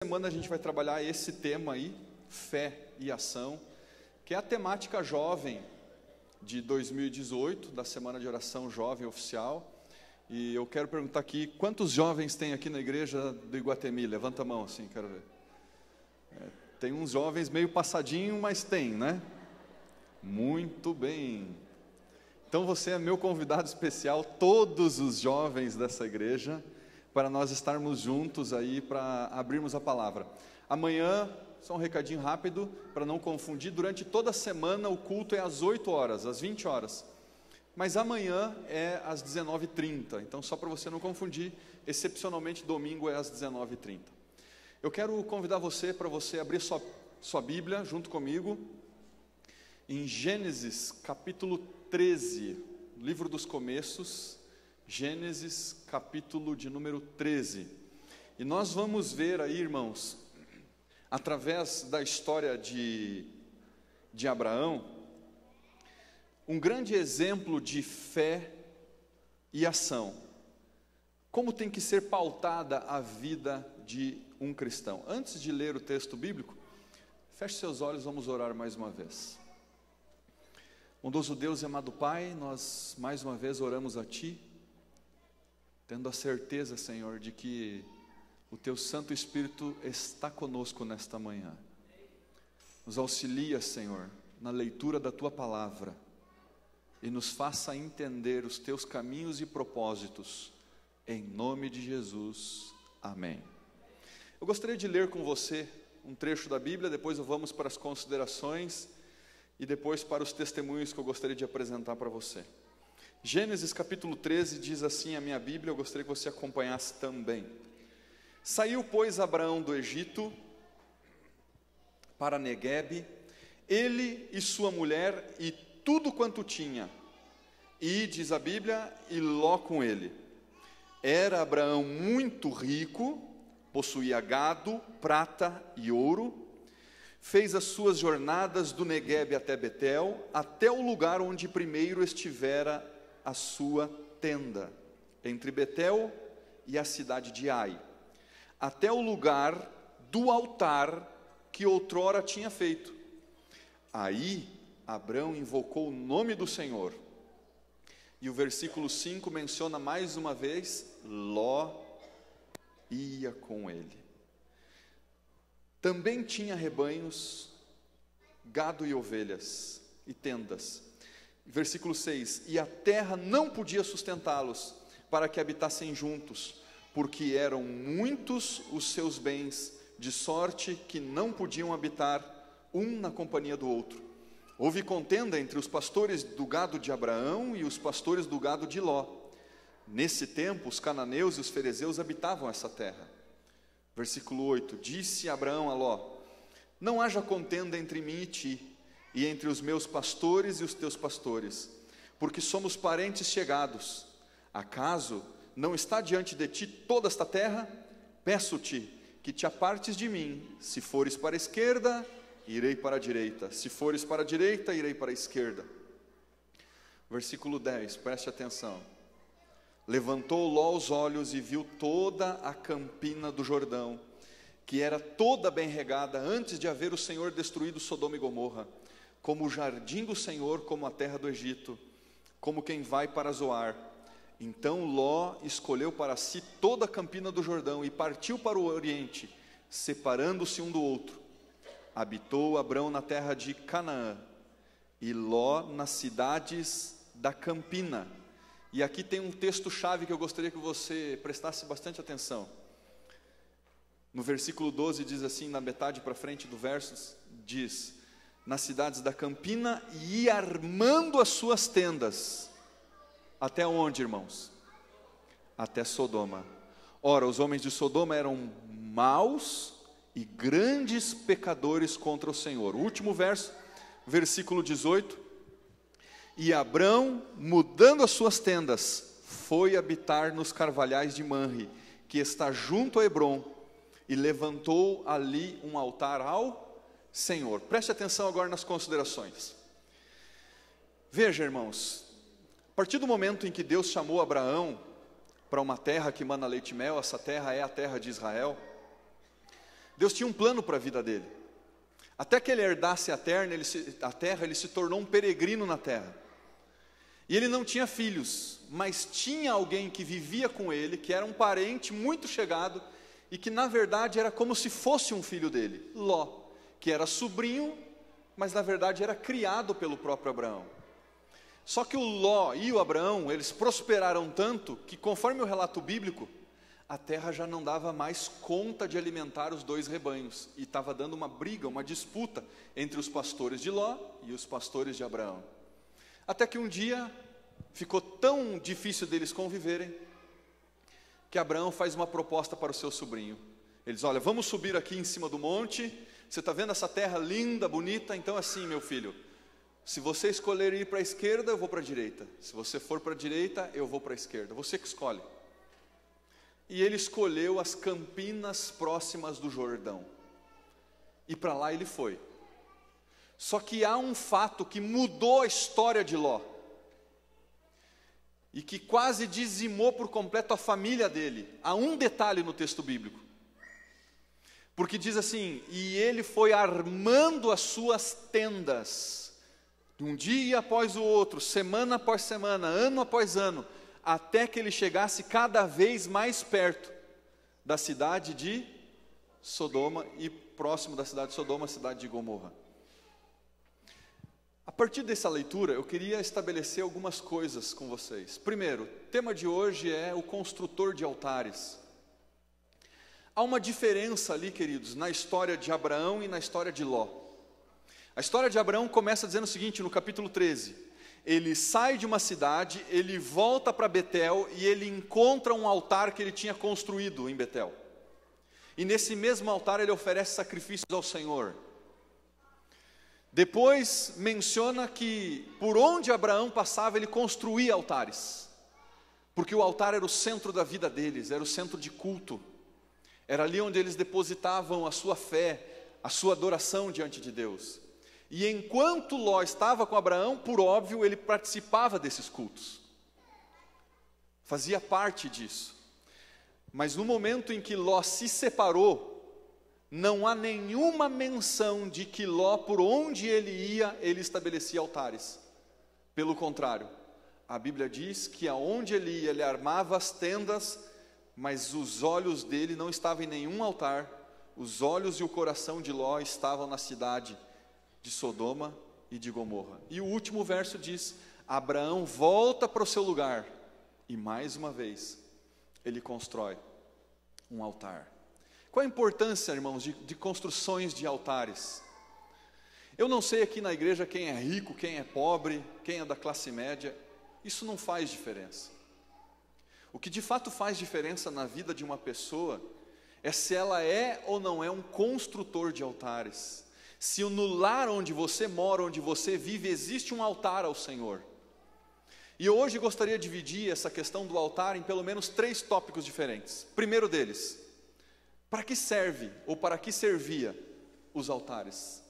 Semana a gente vai trabalhar esse tema aí, fé e ação, que é a temática jovem de 2018, da Semana de Oração Jovem Oficial. E eu quero perguntar aqui, quantos jovens tem aqui na igreja do Iguatemi? Levanta a mão assim, quero ver. Tem uns jovens meio passadinho, mas tem, né? Muito bem. Então você é meu convidado especial, todos os jovens dessa igreja, para nós estarmos juntos aí, para abrirmos a palavra. Amanhã, só um recadinho rápido, para não confundir, durante toda a semana o culto é às 8 horas, às 20 horas. Mas amanhã é às 19h30, então só para você não confundir, excepcionalmente domingo é às 19h30. Eu quero convidar você para você abrir sua Bíblia junto comigo, em Gênesis capítulo 13, livro dos começos, Gênesis, capítulo de número 13. E nós vamos ver aí, irmãos, através da história de Abraão, um grande exemplo de fé e ação. Como tem que ser pautada a vida de um cristão. Antes de ler o texto bíblico, feche seus olhos, vamos orar mais uma vez. Bondoso Deus e amado Pai, nós mais uma vez oramos a Ti, tendo a certeza, Senhor, de que o Teu Santo Espírito está conosco nesta manhã. Nos auxilia, Senhor, na leitura da Tua Palavra e nos faça entender os Teus caminhos e propósitos, em nome de Jesus, amém. Eu gostaria de ler com você um trecho da Bíblia, depois vamos para as considerações e depois para os testemunhos que eu gostaria de apresentar para você. Gênesis capítulo 13 diz assim a minha Bíblia, eu gostaria que você acompanhasse também. Saiu, pois, Abraão do Egito para Neguebe, ele e sua mulher e tudo quanto tinha, e, diz a Bíblia, e Ló com ele. Era Abraão muito rico, possuía gado, prata e ouro, fez as suas jornadas do Neguebe até Betel, até o lugar onde primeiro estivera a sua tenda, entre Betel e a cidade de Ai, até o lugar do altar que outrora tinha feito. Aí Abrão invocou o nome do Senhor, e o versículo 5 menciona mais uma vez, Ló ia com ele. Também tinha rebanhos, gado e ovelhas, e tendas. Versículo 6, e a terra não podia sustentá-los, para que habitassem juntos, porque eram muitos os seus bens, de sorte que não podiam habitar um na companhia do outro. Houve contenda entre os pastores do gado de Abraão e os pastores do gado de Ló. Nesse tempo, os cananeus e os ferezeus habitavam essa terra. Versículo 8, disse Abraão a Ló, não haja contenda entre mim e ti, e entre os meus pastores e os teus pastores, porque somos parentes chegados. Acaso não está diante de ti toda esta terra? Peço-te que te apartes de mim. Se fores para a esquerda, irei para a direita. Se fores para a direita, irei para a esquerda. Versículo 10, preste atenção. Levantou Ló os olhos e viu toda a campina do Jordão, que era toda bem regada, antes de haver o Senhor destruído Sodoma e Gomorra, como o jardim do Senhor, como a terra do Egito, como quem vai para Zoar. Então Ló escolheu para si toda a campina do Jordão e partiu para o oriente, separando-se um do outro. Habitou Abrão na terra de Canaã, e Ló nas cidades da campina. E aqui tem um texto-chave que eu gostaria que você prestasse bastante atenção. No versículo 12 diz assim, na metade para frente do verso, diz, nas cidades da campina e armando as suas tendas. Até onde, irmãos? Até Sodoma. Ora, os homens de Sodoma eram maus e grandes pecadores contra o Senhor. O último verso, versículo 18. E Abrão, mudando as suas tendas, foi habitar nos carvalhais de Manre, que está junto a Hebrom, e levantou ali um altar ao Senhor. Preste atenção agora nas considerações. Veja, irmãos, a partir do momento em que Deus chamou Abraão para uma terra que mana leite e mel, essa terra é a terra de Israel, Deus tinha um plano para a vida dele. Até que ele herdasse a terra, ele se tornou um peregrino na terra. E ele não tinha filhos, mas tinha alguém que vivia com ele, que era um parente muito chegado, e que na verdade era como se fosse um filho dele, Ló, que era sobrinho, mas na verdade era criado pelo próprio Abraão. Só que o Ló e o Abraão, eles prosperaram tanto, que conforme o relato bíblico, a terra já não dava mais conta de alimentar os dois rebanhos, e estava dando uma briga, uma disputa, entre os pastores de Ló e os pastores de Abraão. Até que um dia, ficou tão difícil deles conviverem, que Abraão faz uma proposta para o seu sobrinho. Eles, olha, vamos subir aqui em cima do monte, você está vendo essa terra linda, bonita? Então assim, meu filho, se você escolher ir para a esquerda, eu vou para a direita. Se você for para a direita, eu vou para a esquerda. Você que escolhe. E ele escolheu as campinas próximas do Jordão. E para lá ele foi. Só que há um fato que mudou a história de Ló. E que quase dizimou por completo a família dele. Há um detalhe no texto bíblico. Porque diz assim, e ele foi armando as suas tendas, um dia após o outro, semana após semana, ano após ano, até que ele chegasse cada vez mais perto da cidade de Sodoma e próximo da cidade de Sodoma, a cidade de Gomorra. A partir dessa leitura, eu queria estabelecer algumas coisas com vocês. Primeiro, o tema de hoje é o construtor de altares. Há uma diferença ali, queridos, na história de Abraão e na história de Ló. A história de Abraão começa dizendo o seguinte, no capítulo 13. Ele sai de uma cidade, ele volta para Betel e ele encontra um altar que ele tinha construído em Betel. E nesse mesmo altar ele oferece sacrifícios ao Senhor. Depois menciona que por onde Abraão passava ele construía altares. Porque o altar era o centro da vida deles, era o centro de culto. Era ali onde eles depositavam a sua fé, a sua adoração diante de Deus. E enquanto Ló estava com Abraão, por óbvio, ele participava desses cultos. Fazia parte disso. Mas no momento em que Ló se separou, não há nenhuma menção de que Ló, por onde ele ia, ele estabelecia altares. Pelo contrário, a Bíblia diz que aonde ele ia, ele armava as tendas, mas os olhos dele não estavam em nenhum altar. Os olhos e o coração de Ló estavam na cidade de Sodoma e de Gomorra. E o último verso diz, Abraão volta para o seu lugar, e mais uma vez, ele constrói um altar. Qual a importância, irmãos, de construções de altares? Eu não sei aqui na igreja quem é rico, quem é pobre, quem é da classe média, isso não faz diferença. O que de fato faz diferença na vida de uma pessoa, é se ela é ou não é um construtor de altares. Se no lar onde você mora, onde você vive, existe um altar ao Senhor. E eu hoje gostaria de dividir essa questão do altar em pelo menos 3 tópicos diferentes. Primeiro deles, para que serve ou para que servia os altares?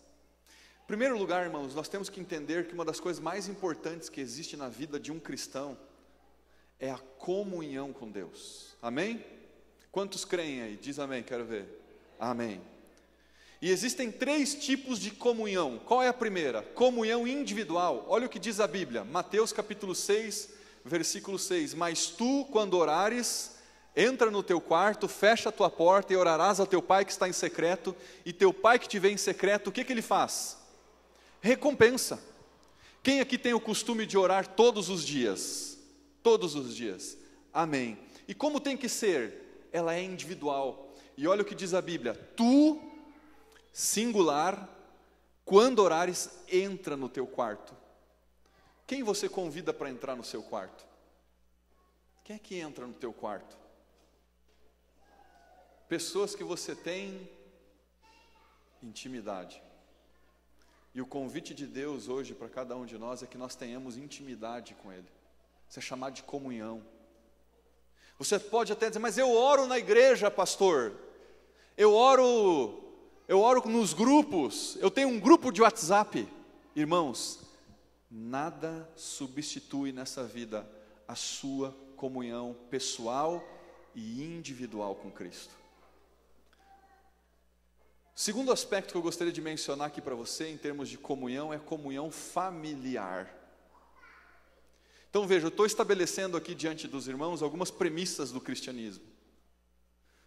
Em primeiro lugar, irmãos, nós temos que entender que uma das coisas mais importantes que existe na vida de um cristão é a comunhão com Deus. Amém? Quantos creem aí? Diz amém, quero ver. Amém. E existem 3 tipos de comunhão. Qual é a primeira? Comunhão individual. Olha o que diz a Bíblia, Mateus capítulo 6, versículo 6. Mas tu, quando orares, entra no teu quarto, fecha a tua porta e orarás ao teu pai que está em secreto, e teu pai que te vê em secreto, o que ele faz? Recompensa. Quem aqui tem o costume de orar todos os dias? Todos os dias. Amém. E como tem que ser? Ela é individual. E olha o que diz a Bíblia, tu, singular, quando orares, entra no teu quarto. Quem você convida para entrar no seu quarto? Quem é que entra no teu quarto? Pessoas que você tem intimidade. E o convite de Deus hoje para cada um de nós é que nós tenhamos intimidade com Ele. Isso é chamado de comunhão. Você pode até dizer, mas eu oro na igreja, pastor. Eu oro nos grupos, eu tenho um grupo de WhatsApp. Irmãos, nada substitui nessa vida a sua comunhão pessoal e individual com Cristo. Segundo aspecto que eu gostaria de mencionar aqui para você, em termos de comunhão, é a comunhão familiar. Então veja, eu estou estabelecendo aqui diante dos irmãos algumas premissas do cristianismo.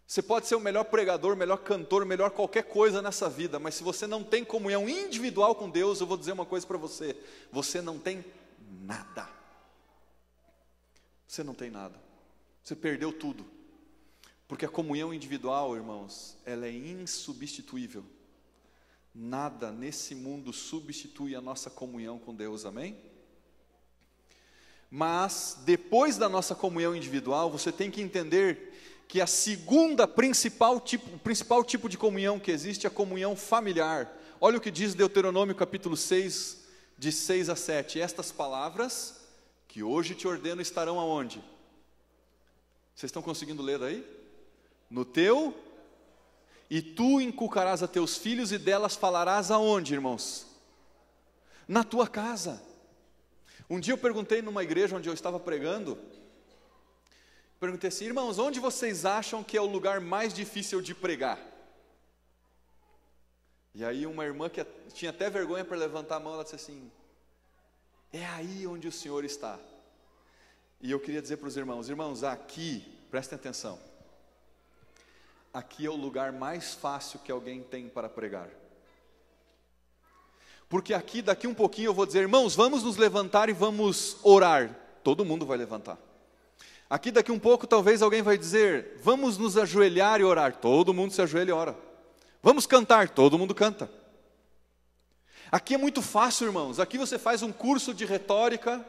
Você pode ser o melhor pregador, o melhor cantor, o melhor qualquer coisa nessa vida, mas se você não tem comunhão individual com Deus, eu vou dizer uma coisa para você: você não tem nada. Você não tem nada. Você perdeu tudo. Porque a comunhão individual, irmãos, ela é insubstituível. Nada nesse mundo substitui a nossa comunhão com Deus, amém? Mas, depois da nossa comunhão individual, você tem que entender que o principal tipo de comunhão que existe é a comunhão familiar. Olha o que diz Deuteronômio capítulo 6, de 6 a 7. Estas palavras que hoje te ordeno estarão aonde? Vocês estão conseguindo ler aí? No teu, e tu inculcarás a teus filhos, e delas falarás aonde, irmãos? Na tua casa. Um dia eu perguntei numa igreja onde eu estava pregando, perguntei assim: irmãos, onde vocês acham que é o lugar mais difícil de pregar? E aí uma irmã que tinha até vergonha para levantar a mão, ela disse assim: é aí onde o Senhor está. E eu queria dizer para os irmãos, aqui, prestem atenção, aqui é o lugar mais fácil que alguém tem para pregar. Porque aqui, daqui um pouquinho eu vou dizer: irmãos, vamos nos levantar e vamos orar. Todo mundo vai levantar. Aqui daqui um pouco talvez alguém vai dizer: vamos nos ajoelhar e orar. Todo mundo se ajoelha e ora. Vamos cantar. Todo mundo canta. Aqui é muito fácil, irmãos. Aqui você faz um curso de retórica,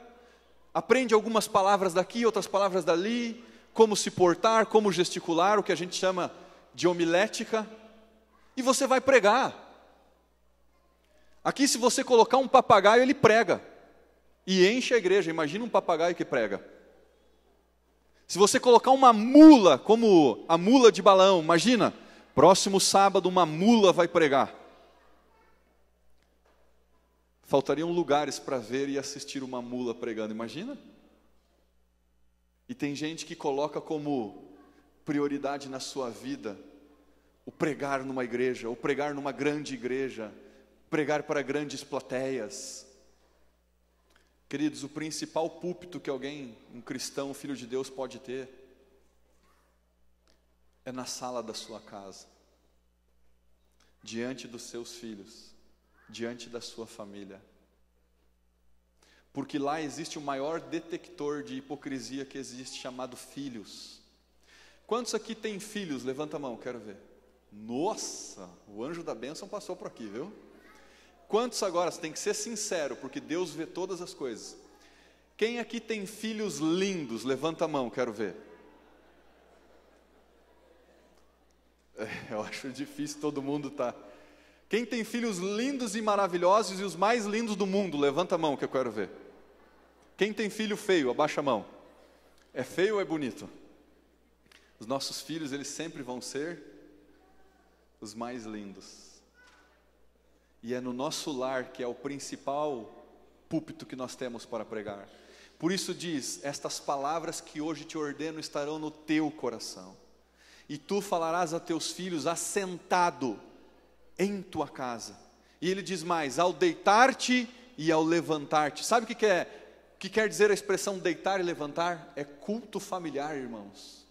aprende algumas palavras daqui, outras palavras dali, como se portar, como gesticular, o que a gente chama de homilética, e você vai pregar. Aqui, se você colocar um papagaio, ele prega e enche a igreja. Imagina um papagaio que prega. Se você colocar uma mula, como a mula de Balaão, imagina, próximo sábado uma mula vai pregar. Faltariam lugares para ver e assistir uma mula pregando, imagina? E tem gente que coloca como prioridade na sua vida o pregar numa igreja, ou pregar numa grande igreja, pregar para grandes plateias. Queridos, o principal púlpito que alguém, um cristão, um filho de Deus pode ter, é na sala da sua casa, diante dos seus filhos, diante da sua família. Porque lá existe o maior detector de hipocrisia que existe, chamado filhos. Quantos aqui têm filhos? Levanta a mão, quero ver. Nossa, o anjo da bênção passou por aqui, viu? Quantos agora? Você tem que ser sincero, porque Deus vê todas as coisas. Quem aqui tem filhos lindos? Levanta a mão, quero ver. Eu acho difícil, todo mundo tá. Quem tem filhos lindos e maravilhosos e os mais lindos do mundo? Levanta a mão que eu quero ver. Quem tem filho feio? Abaixa a mão. É feio ou é bonito? Os nossos filhos, eles sempre vão ser os mais lindos. E é no nosso lar que é o principal púlpito que nós temos para pregar. Por isso diz: estas palavras que hoje te ordeno estarão no teu coração, e tu falarás a teus filhos assentado em tua casa. E ele diz mais: ao deitar-te e ao levantar-te. Sabe o que quer dizer a expressão deitar e levantar? É culto familiar, irmãos.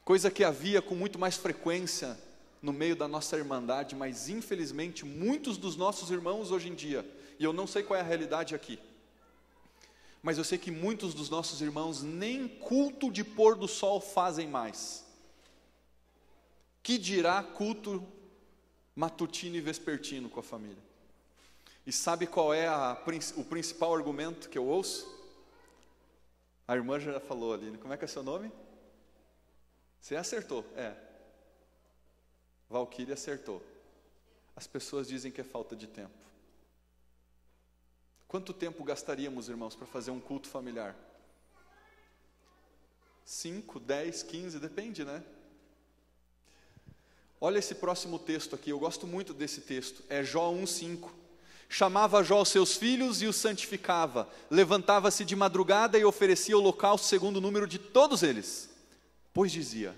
Coisa que havia com muito mais frequência no meio da nossa irmandade, mas infelizmente muitos dos nossos irmãos hoje em dia, e eu não sei qual é a realidade aqui, mas eu sei que muitos dos nossos irmãos nem culto de pôr do sol fazem mais. Que dirá culto matutino e vespertino com a família? E sabe qual é o principal argumento que eu ouço? A irmã já falou ali, como é que é seu nome? Você acertou, Valquíria acertou. As pessoas dizem que é falta de tempo. Quanto tempo gastaríamos, irmãos, para fazer um culto familiar? 5, 10, 15, depende, né? Olha esse próximo texto aqui, eu gosto muito desse texto, é Jó 1:5. Chamava Jó os seus filhos e os santificava, levantava-se de madrugada e oferecia o holocausto segundo o número de todos eles, pois dizia: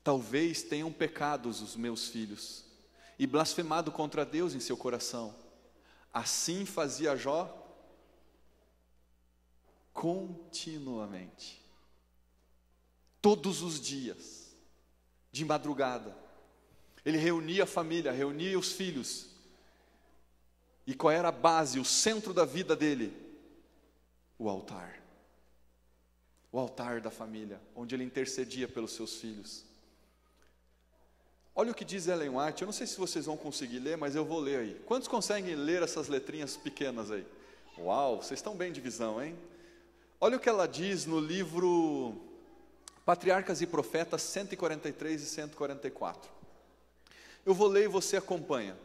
Talvez tenham pecados os meus filhos e blasfemado contra Deus em seu coração. Assim fazia Jó continuamente, todos os dias, de madrugada. Ele reunia a família, reunia os filhos. E qual era a base, o centro da vida dele? O altar. O altar da família, onde ele intercedia pelos seus filhos. Olha o que diz Ellen White. Eu não sei se vocês vão conseguir ler, mas eu vou ler aí. Quantos conseguem ler essas letrinhas pequenas aí? Uau, vocês estão bem de visão, hein? Olha o que ela diz no livro Patriarcas e Profetas 143 e 144. Eu vou ler e você acompanha.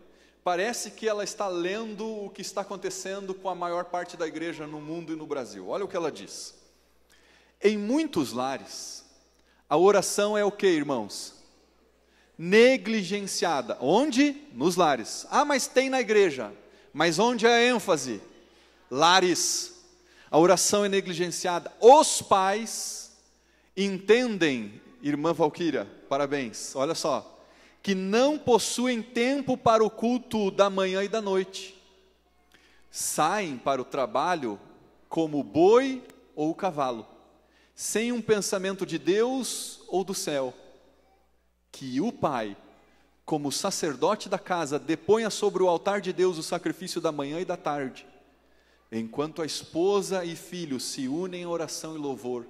Parece que ela está lendo o que está acontecendo com a maior parte da igreja no mundo e no Brasil. Olha o que ela diz. Em muitos lares, a oração é o que, irmãos? Negligenciada. Onde? Nos lares. Ah, mas tem na igreja. Mas onde é a ênfase? Lares. A oração é negligenciada. Os pais entendem, irmã Valquíria, parabéns, olha só, que não possuem tempo para o culto da manhã e da noite. Saem para o trabalho como o boi ou o cavalo, sem um pensamento de Deus ou do céu. Que o pai, como sacerdote da casa, deponha sobre o altar de Deus o sacrifício da manhã e da tarde, enquanto a esposa e filhos se unem em oração e louvor.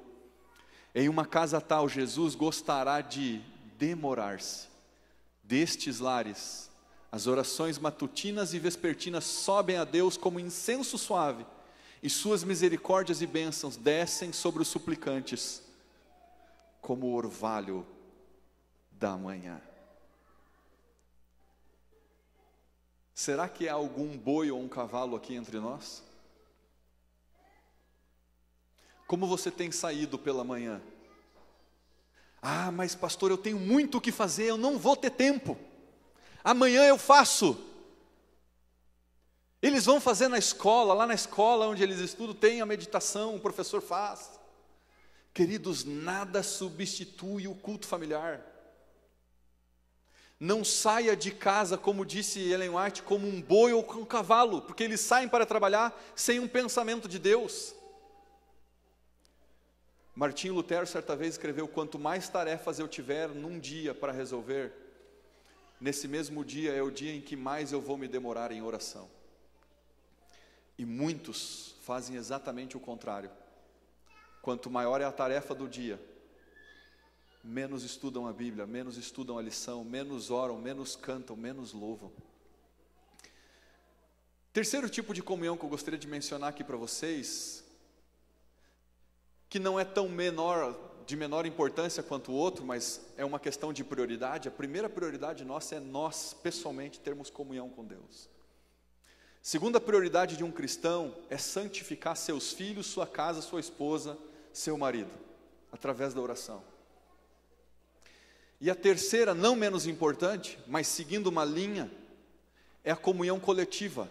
Em uma casa tal, Jesus gostará de demorar-se. Destes lares, as orações matutinas e vespertinas sobem a Deus como incenso suave, e suas misericórdias e bênçãos descem sobre os suplicantes, como o orvalho da manhã. Será que há algum boi ou um cavalo aqui entre nós? Como você tem saído pela manhã? Ah, mas pastor, eu tenho muito o que fazer, eu não vou ter tempo. Amanhã eu faço. Eles vão fazer na escola, lá na escola onde eles estudam, tem a meditação, o professor faz. Queridos, nada substitui o culto familiar. Não saia de casa, como disse Ellen White, como um boi ou um cavalo, porque eles saem para trabalhar sem um pensamento de Deus. Martinho Lutero certa vez escreveu: quanto mais tarefas eu tiver num dia para resolver, nesse mesmo dia é o dia em que mais eu vou me demorar em oração. E muitos fazem exatamente o contrário. Quanto maior é a tarefa do dia, menos estudam a Bíblia, menos estudam a lição, menos oram, menos cantam, menos louvam. Terceiro tipo de comunhão que eu gostaria de mencionar aqui para vocês, que não é tão de menor importância quanto o outro, mas é uma questão de prioridade. A primeira prioridade nossa é nós, pessoalmente, termos comunhão com Deus. Segunda prioridade de um cristão é santificar seus filhos, sua casa, sua esposa, seu marido, através da oração. E a terceira, não menos importante, mas seguindo uma linha, é a comunhão coletiva.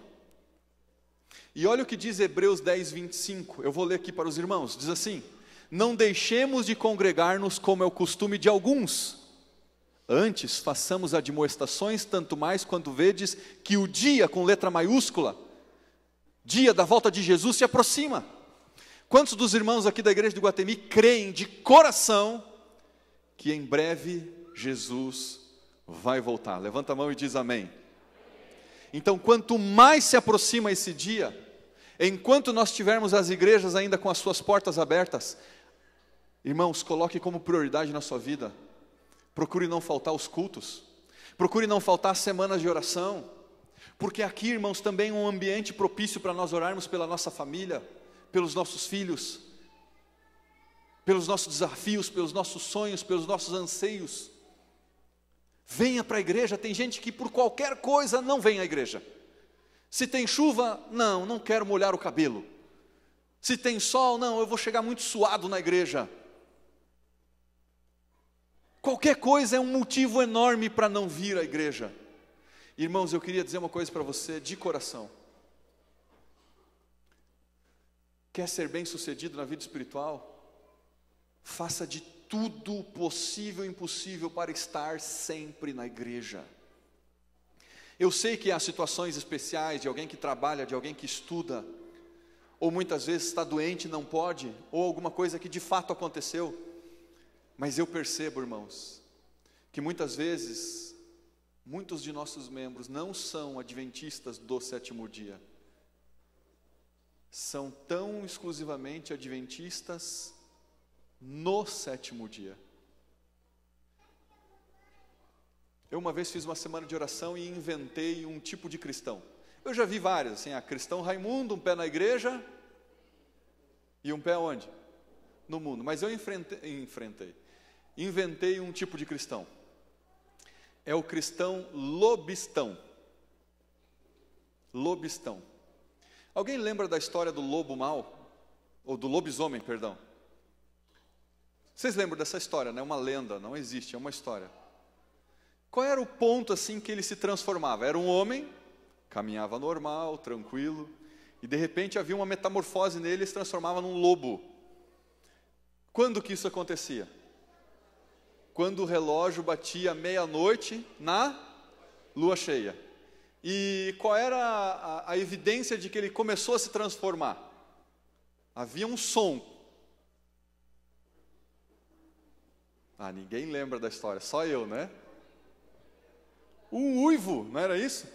E olha o que diz Hebreus 10, 25, eu vou ler aqui para os irmãos, diz assim: não deixemos de congregar-nos como é o costume de alguns, antes façamos admoestações, tanto mais quando vedes que o dia, com letra maiúscula, dia da volta de Jesus se aproxima. Quantos dos irmãos aqui da igreja de Iguatemi creem de coração que em breve Jesus vai voltar? Levanta a mão e diz amém. Então, quanto mais se aproxima esse dia, enquanto nós tivermos as igrejas ainda com as suas portas abertas, irmãos, coloque como prioridade na sua vida, procure não faltar os cultos, procure não faltar as semanas de oração, porque aqui, irmãos, também é um ambiente propício para nós orarmos pela nossa família, pelos nossos filhos, pelos nossos desafios, pelos nossos sonhos, pelos nossos anseios. Venha para a igreja. Tem gente que por qualquer coisa não vem à igreja. Se tem chuva, não quero molhar o cabelo. Se tem sol, não, eu vou chegar muito suado na igreja. Qualquer coisa é um motivo enorme para não vir à igreja. Irmãos, eu queria dizer uma coisa para você de coração. Quer ser bem sucedido na vida espiritual? Faça de tudo possível e impossível para estar sempre na igreja. Eu sei que há situações especiais de alguém que trabalha, de alguém que estuda, ou muitas vezes está doente e não pode, ou alguma coisa que de fato aconteceu. Mas eu percebo, irmãos, que muitas vezes, muitos de nossos membros não são adventistas do sétimo dia. São tão exclusivamente adventistas no sétimo dia. Eu uma vez fiz uma semana de oração e inventei um tipo de cristão. Eu já vi vários, assim, cristão Raimundo, um pé na igreja e um pé onde? No mundo. Mas eu inventei um tipo de cristão. É o cristão lobistão. Lobistão. Alguém lembra da história do lobo mau? Ou do lobisomem, perdão. Vocês lembram dessa história, né? Uma lenda, não existe, é uma história. Qual era o ponto assim que ele se transformava? Era um homem, caminhava normal, tranquilo, e de repente havia uma metamorfose nele e se transformava num lobo. Quando que isso acontecia? Quando o relógio batia meia-noite na lua cheia. E qual era a evidência de que ele começou a se transformar? Havia um som. Ninguém lembra da história, só eu, né? Um uivo, não era isso?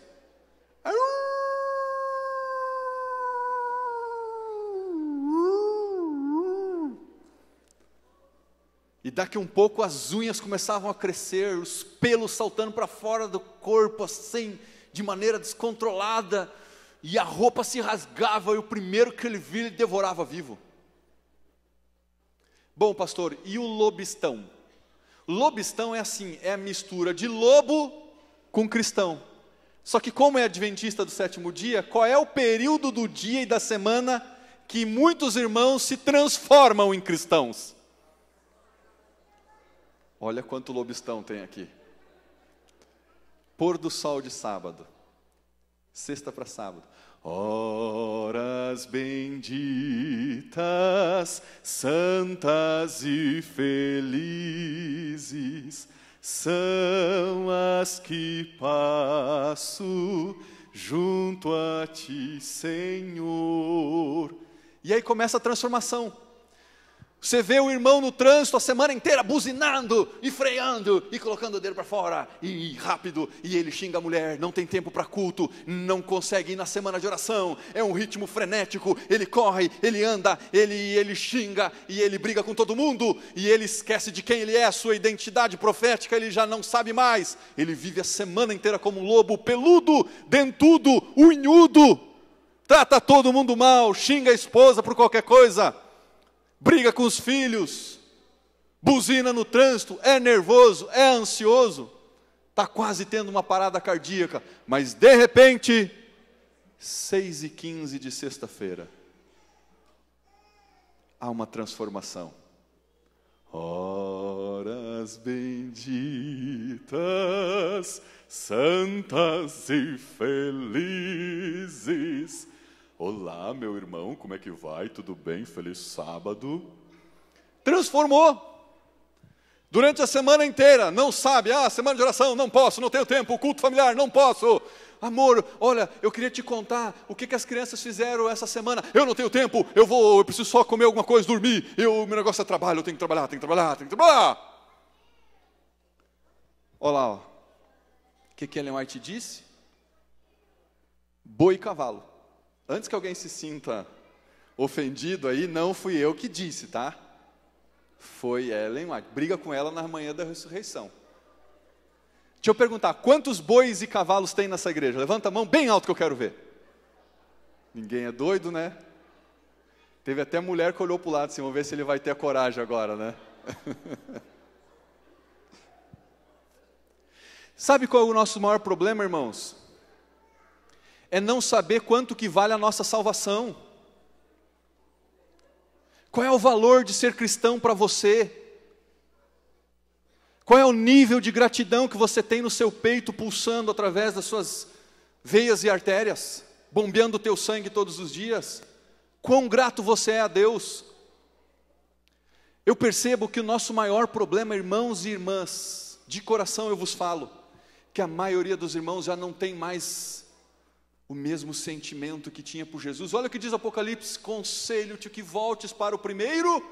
E daqui um pouco as unhas começavam a crescer, os pelos saltando para fora do corpo, assim, de maneira descontrolada, e a roupa se rasgava, e o primeiro que ele via, ele devorava vivo. Bom, pastor, e o lobistão? Lobistão é assim, é a mistura de lobo com cristão. Só que como é adventista do sétimo dia, qual é o período do dia e da semana que muitos irmãos se transformam em cristãos? Olha quanto lobistão tem aqui. Pôr do sol de sábado, sexta para sábado. Horas benditas, santas e felizes, são as que passo junto a ti, Senhor. E aí começa a transformação. Você vê o irmão no trânsito a semana inteira buzinando e freando e colocando o dedo para fora e rápido, e ele xinga a mulher, não tem tempo para culto, não consegue ir na semana de oração, é um ritmo frenético, ele corre, ele anda, ele xinga e ele briga com todo mundo e ele esquece de quem ele é, sua identidade profética ele já não sabe mais, ele vive a semana inteira como um lobo peludo, dentudo, unhudo, trata todo mundo mal, xinga a esposa por qualquer coisa, briga com os filhos, buzina no trânsito, é nervoso, é ansioso, está quase tendo uma parada cardíaca, mas de repente, 6h15 de sexta-feira, há uma transformação. Horas benditas, santas e felizes. Olá, meu irmão, como é que vai? Tudo bem? Feliz sábado. Transformou. Durante a semana inteira, não sabe, semana de oração, não posso, não tenho tempo, culto familiar, não posso. Amor, olha, eu queria te contar o que as crianças fizeram essa semana. Eu não tenho tempo, eu preciso só comer alguma coisa, dormir. Meu negócio é trabalho, eu tenho que trabalhar. Olha lá, o que Ellen White disse? Boi e cavalo. Antes que alguém se sinta ofendido aí, não fui eu que disse, tá? Foi Ellen White. Briga com ela na manhã da ressurreição. Deixa eu perguntar, quantos bois e cavalos tem nessa igreja? Levanta a mão bem alto que eu quero ver. Ninguém é doido, né? Teve até mulher que olhou para o lado assim, vamos ver se ele vai ter a coragem agora, né? Sabe qual é o nosso maior problema, irmãos? É não saber quanto que vale a nossa salvação. Qual é o valor de ser cristão para você? Qual é o nível de gratidão que você tem no seu peito, pulsando através das suas veias e artérias, bombeando o teu sangue todos os dias? Quão grato você é a Deus? Eu percebo que o nosso maior problema, irmãos e irmãs, de coração eu vos falo, que a maioria dos irmãos já não tem mais o mesmo sentimento que tinha por Jesus. Olha o que diz Apocalipse: conselho-te que voltes para o primeiro.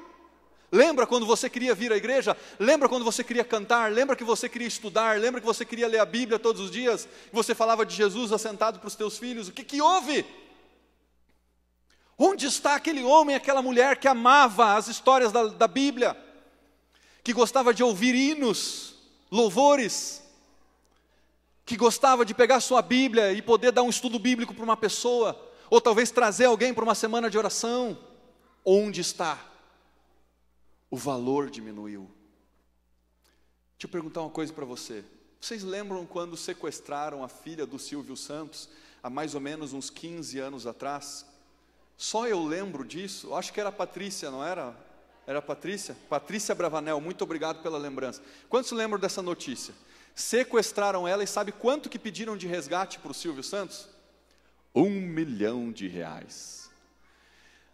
Lembra quando você queria vir à igreja? Lembra quando você queria cantar? Lembra que você queria estudar? Lembra que você queria ler a Bíblia todos os dias? Você falava de Jesus assentado para os teus filhos? O que houve? Onde está aquele homem, aquela mulher que amava as histórias da Bíblia? Que gostava de ouvir hinos, louvores? Que gostava de pegar sua Bíblia e poder dar um estudo bíblico para uma pessoa? Ou talvez trazer alguém para uma semana de oração? Onde está? O valor diminuiu. Deixa eu perguntar uma coisa para você. Vocês lembram quando sequestraram a filha do Silvio Santos, há mais ou menos uns 15 anos atrás? Só eu lembro disso. Acho que era a Patrícia, não era? Era a Patrícia? Patrícia Bravanel, muito obrigado pela lembrança. Quantos lembram dessa notícia? Sequestraram ela e sabe quanto que pediram de resgate para o Silvio Santos? R$1 milhão.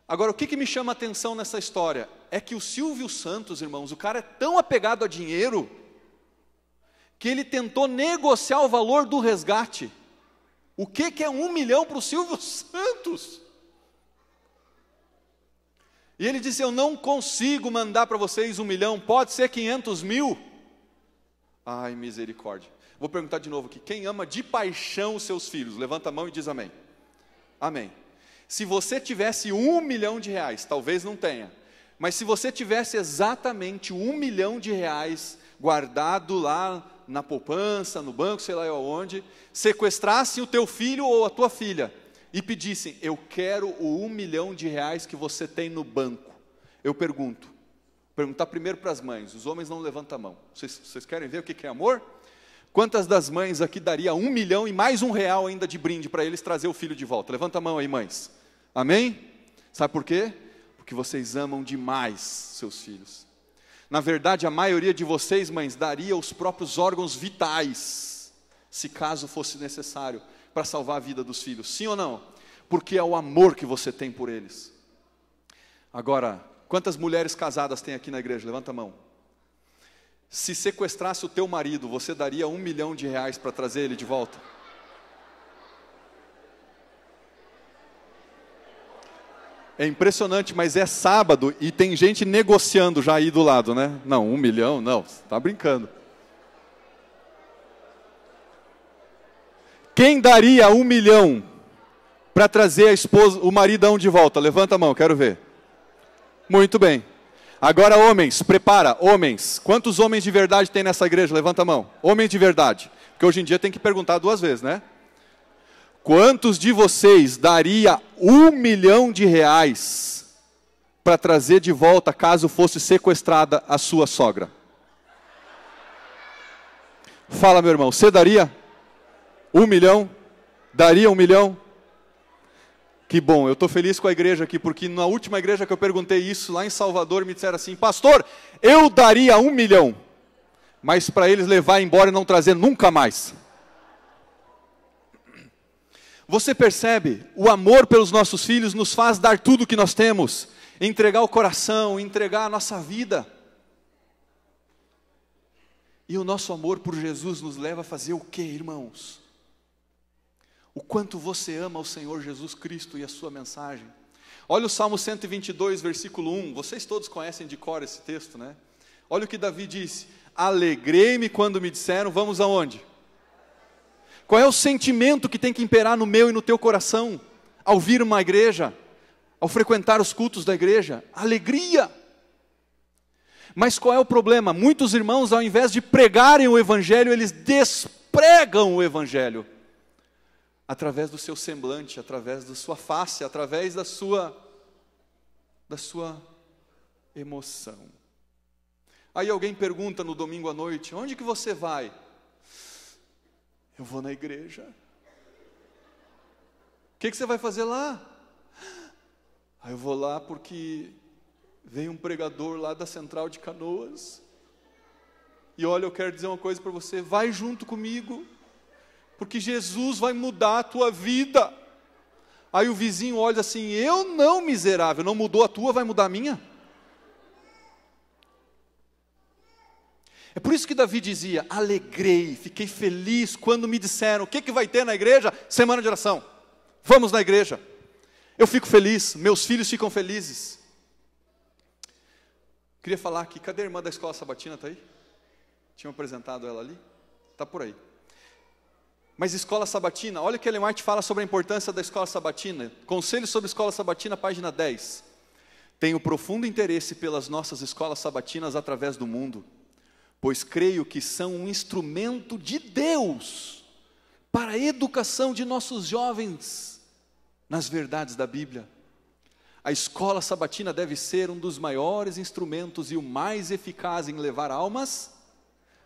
Agora, o que me chama a atenção nessa história? É que o Silvio Santos, irmãos, o cara é tão apegado a dinheiro, que ele tentou negociar o valor do resgate. O que é 1 milhão para o Silvio Santos? E ele disse: eu não consigo mandar para vocês 1 milhão, pode ser 500 mil. Ai, misericórdia. Vou perguntar de novo aqui: quem ama de paixão os seus filhos? Levanta a mão e diz amém. Amém. Se você tivesse R$1 milhão, talvez não tenha, mas se você tivesse exatamente R$1 milhão guardado lá na poupança, no banco, sei lá onde, sequestrassem o teu filho ou a tua filha e pedissem: eu quero o R$1 milhão que você tem no banco. Eu perguntar primeiro para as mães, os homens não levantam a mão. Vocês querem ver o que é amor? Quantas das mães aqui daria 1 milhão e mais R$1 ainda de brinde para eles trazer o filho de volta? Levanta a mão aí, mães. Amém? Sabe por quê? Porque vocês amam demais seus filhos. Na verdade, a maioria de vocês, mães, daria os próprios órgãos vitais, se caso fosse necessário, para salvar a vida dos filhos. Sim ou não? Porque é o amor que você tem por eles. Agora, quantas mulheres casadas tem aqui na igreja? Levanta a mão. Se sequestrasse o teu marido, você daria R$1 milhão para trazer ele de volta? É impressionante, mas é sábado e tem gente negociando já aí do lado, né? Não, 1 milhão, não, você está brincando. Quem daria 1 milhão para trazer a esposa, o maridão de volta? Levanta a mão, quero ver. Muito bem. Agora, homens, prepara, homens. Quantos homens de verdade tem nessa igreja? Levanta a mão. Homens de verdade. Porque hoje em dia tem que perguntar 2 vezes, né? Quantos de vocês daria R$1 milhão para trazer de volta, caso fosse sequestrada a sua sogra? Fala, meu irmão, você daria 1 milhão? Daria 1 milhão? Que bom, eu estou feliz com a igreja aqui, porque na última igreja que eu perguntei isso, lá em Salvador, me disseram assim: pastor, eu daria 1 milhão, mas para eles levar embora e não trazer nunca mais. Você percebe? O amor pelos nossos filhos nos faz dar tudo o que nós temos, entregar o coração, entregar a nossa vida. E o nosso amor por Jesus nos leva a fazer o quê, irmãos? O quanto você ama o Senhor Jesus Cristo e a sua mensagem. Olha o Salmo 122, versículo 1. Vocês todos conhecem de cor esse texto, né? Olha o que Davi disse: alegrei-me quando me disseram, vamos aonde? Qual é o sentimento que tem que imperar no meu e no teu coração, ao vir uma igreja, ao frequentar os cultos da igreja? Alegria. Mas qual é o problema? Muitos irmãos, ao invés de pregarem o evangelho, eles despregam o evangelho. Através do seu semblante, através da sua face, através da sua emoção. Aí alguém pergunta no domingo à noite: onde que você vai? Eu vou na igreja. O que você vai fazer lá? Eu vou lá porque veio um pregador lá da Central de Canoas. E olha, eu quero dizer uma coisa para você: vai junto comigo, porque Jesus vai mudar a tua vida. Aí o vizinho olha assim: eu não, miserável, não mudou a tua, vai mudar a minha? É por isso que Davi dizia: alegrei, fiquei feliz quando me disseram: o que vai ter na igreja? Semana de oração. Vamos na igreja. Eu fico feliz, meus filhos ficam felizes. Queria falar aqui, cadê a irmã da escola sabatina? Está aí? Tinham apresentado ela ali? Está por aí. Mas escola sabatina, olha o que Ellen White fala sobre a importância da escola sabatina. Conselho sobre escola sabatina, página 10. Tenho profundo interesse pelas nossas escolas sabatinas através do mundo, pois creio que são um instrumento de Deus para a educação de nossos jovens nas verdades da Bíblia. A escola sabatina deve ser um dos maiores instrumentos e o mais eficaz em levar almas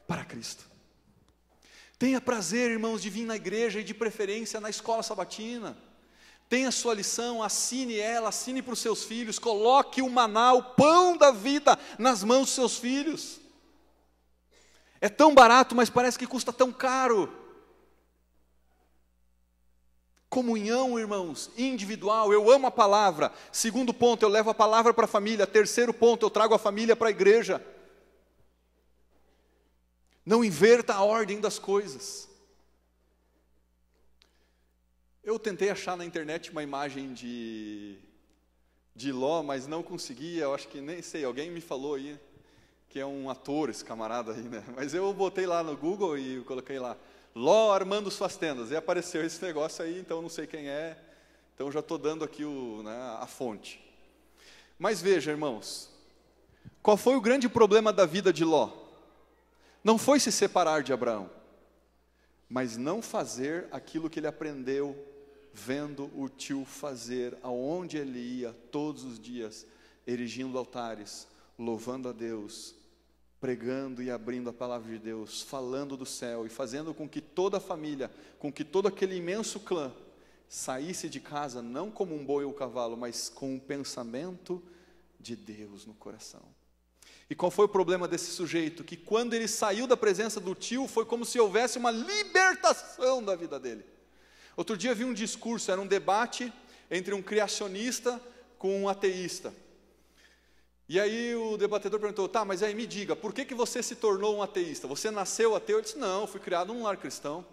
para Cristo. Tenha prazer, irmãos, de vir na igreja e de preferência na escola sabatina. Tenha sua lição, assine ela, assine para os seus filhos, coloque o maná, o pão da vida, nas mãos dos seus filhos. É tão barato, mas parece que custa tão caro. Comunhão, irmãos, individual, eu amo a palavra. Segundo ponto, eu levo a palavra para a família. Terceiro ponto, eu trago a família para a igreja. Não inverta a ordem das coisas. Eu tentei achar na internet uma imagem de Ló, mas não consegui. Eu acho que nem sei, alguém me falou aí que é um ator esse camarada aí, né? Mas eu botei lá no Google e coloquei lá: Ló armando suas tendas, e apareceu esse negócio aí, então não sei quem é, então já estou dando aqui a fonte. Mas veja, irmãos, qual foi o grande problema da vida de Ló? Não foi se separar de Abraão, mas não fazer aquilo que ele aprendeu vendo o tio fazer, aonde ele ia todos os dias, erigindo altares, louvando a Deus, pregando e abrindo a palavra de Deus, falando do céu e fazendo com que toda a família, com que todo aquele imenso clã saísse de casa não como um boi ou um cavalo, mas com um pensamento de Deus no coração. E qual foi o problema desse sujeito? Que quando ele saiu da presença do tio, foi como se houvesse uma libertação da vida dele. Outro dia vi um discurso, era um debate entre um criacionista com um ateísta. E aí o debatedor perguntou: tá, mas aí me diga, por que você se tornou um ateísta? Você nasceu ateu? Ele disse: não, eu fui criado num lar cristão.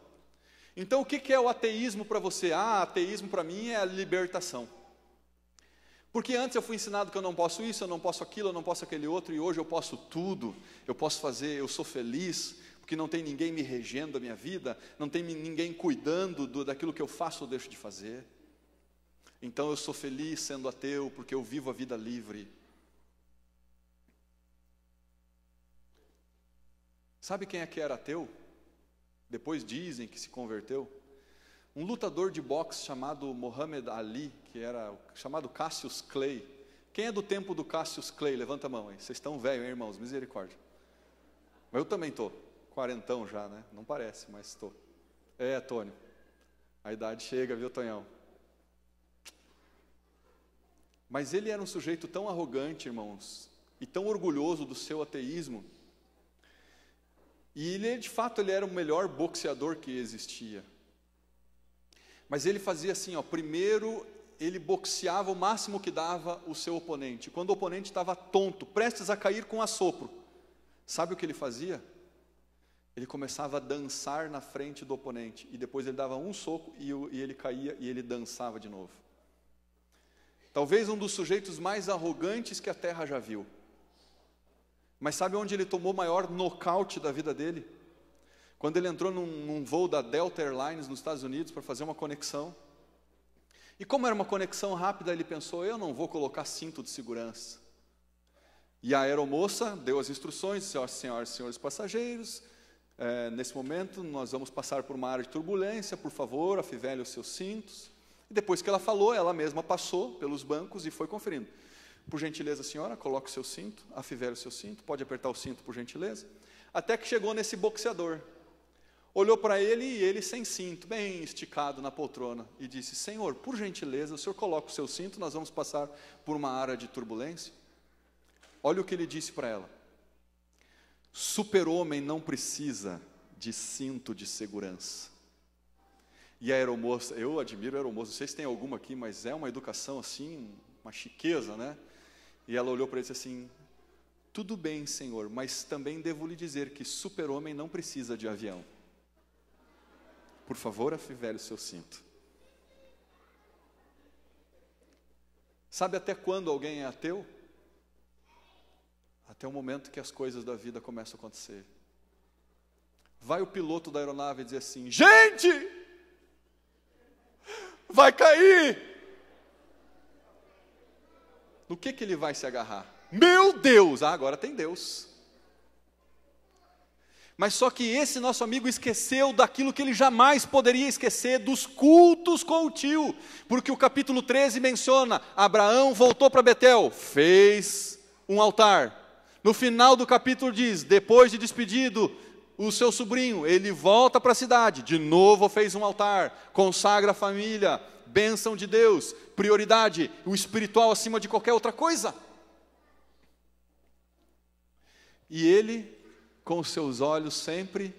Então o que é o ateísmo para você? Ateísmo para mim é a libertação. Porque antes eu fui ensinado que eu não posso isso, eu não posso aquilo, eu não posso aquele outro, e hoje eu posso tudo, eu posso fazer, eu sou feliz, porque não tem ninguém me regendo a minha vida, não tem ninguém cuidando daquilo que eu faço ou deixo de fazer. Então eu sou feliz sendo ateu, porque eu vivo a vida livre. Sabe quem é que era ateu? Depois dizem que se converteu. Um lutador de boxe chamado Muhammad Ali, que era chamado Cassius Clay. Quem é do tempo do Cassius Clay? Levanta a mão aí. Vocês estão velhos, hein, irmãos? Misericórdia. Mas eu também estou. Quarentão já, né? Não parece, mas estou. É, Tônio. A idade chega, viu, Tonhão? Mas ele era um sujeito tão arrogante, irmãos, e tão orgulhoso do seu ateísmo. E ele, de fato, ele era o melhor boxeador que existia. Mas ele fazia assim, primeiro ele boxeava o máximo que dava o seu oponente. Quando o oponente estava tonto, prestes a cair com assopro, sabe o que ele fazia? Ele começava a dançar na frente do oponente, e depois ele dava um soco e ele caía e ele dançava de novo. Talvez um dos sujeitos mais arrogantes que a terra já viu. Mas sabe onde ele tomou o maior nocaute da vida dele? Quando ele entrou num voo da Delta Airlines nos Estados Unidos para fazer uma conexão. E como era uma conexão rápida, ele pensou: eu não vou colocar cinto de segurança. E a aeromoça deu as instruções: senhoras e senhores passageiros, nesse momento nós vamos passar por uma área de turbulência, por favor, afivele os seus cintos. E depois que ela falou, ela mesma passou pelos bancos e foi conferindo. Por gentileza, senhora, coloque o seu cinto, afivele o seu cinto, pode apertar o cinto, por gentileza. Até que chegou nesse boxeador. Olhou para ele e ele sem cinto, bem esticado na poltrona, e disse: senhor, por gentileza, o senhor coloca o seu cinto, nós vamos passar por uma área de turbulência. Olha o que ele disse para ela: super-homem não precisa de cinto de segurança. E a aeromoça, eu admiro a aeromoça, não sei se tem alguma aqui, mas é uma educação assim, uma chiqueza, né? E ela olhou para ele e disse assim: tudo bem, Senhor, mas também devo lhe dizer que super-homem não precisa de avião. Por favor, afivele o seu cinto. Sabe até quando alguém é ateu? Até o momento que as coisas da vida começam a acontecer. Vai o piloto da aeronave e diz assim: gente, vai cair. No que ele vai se agarrar? Meu Deus! Ah, agora tem Deus. Mas só que esse nosso amigo esqueceu daquilo que ele jamais poderia esquecer, dos cultos com o tio. Porque o capítulo 13 menciona, Abraão voltou para Betel, fez um altar. No final do capítulo diz, depois de despedido o seu sobrinho, ele volta para a cidade, de novo fez um altar, consagra a família, bênção de Deus, prioridade, o espiritual acima de qualquer outra coisa. E ele, com os seus olhos sempre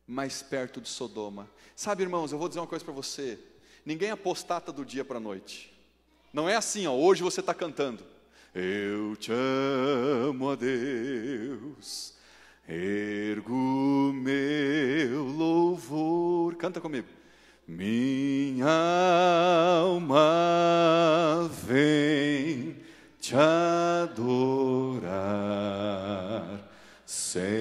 mais perto de Sodoma. Sabe, irmãos, eu vou dizer uma coisa para você, ninguém apostata do dia para a noite. Não é assim, ó, hoje você está cantando, eu te amo, a Deus, ergo meu louvor, canta comigo. Minha alma vem te adorar, Senhor,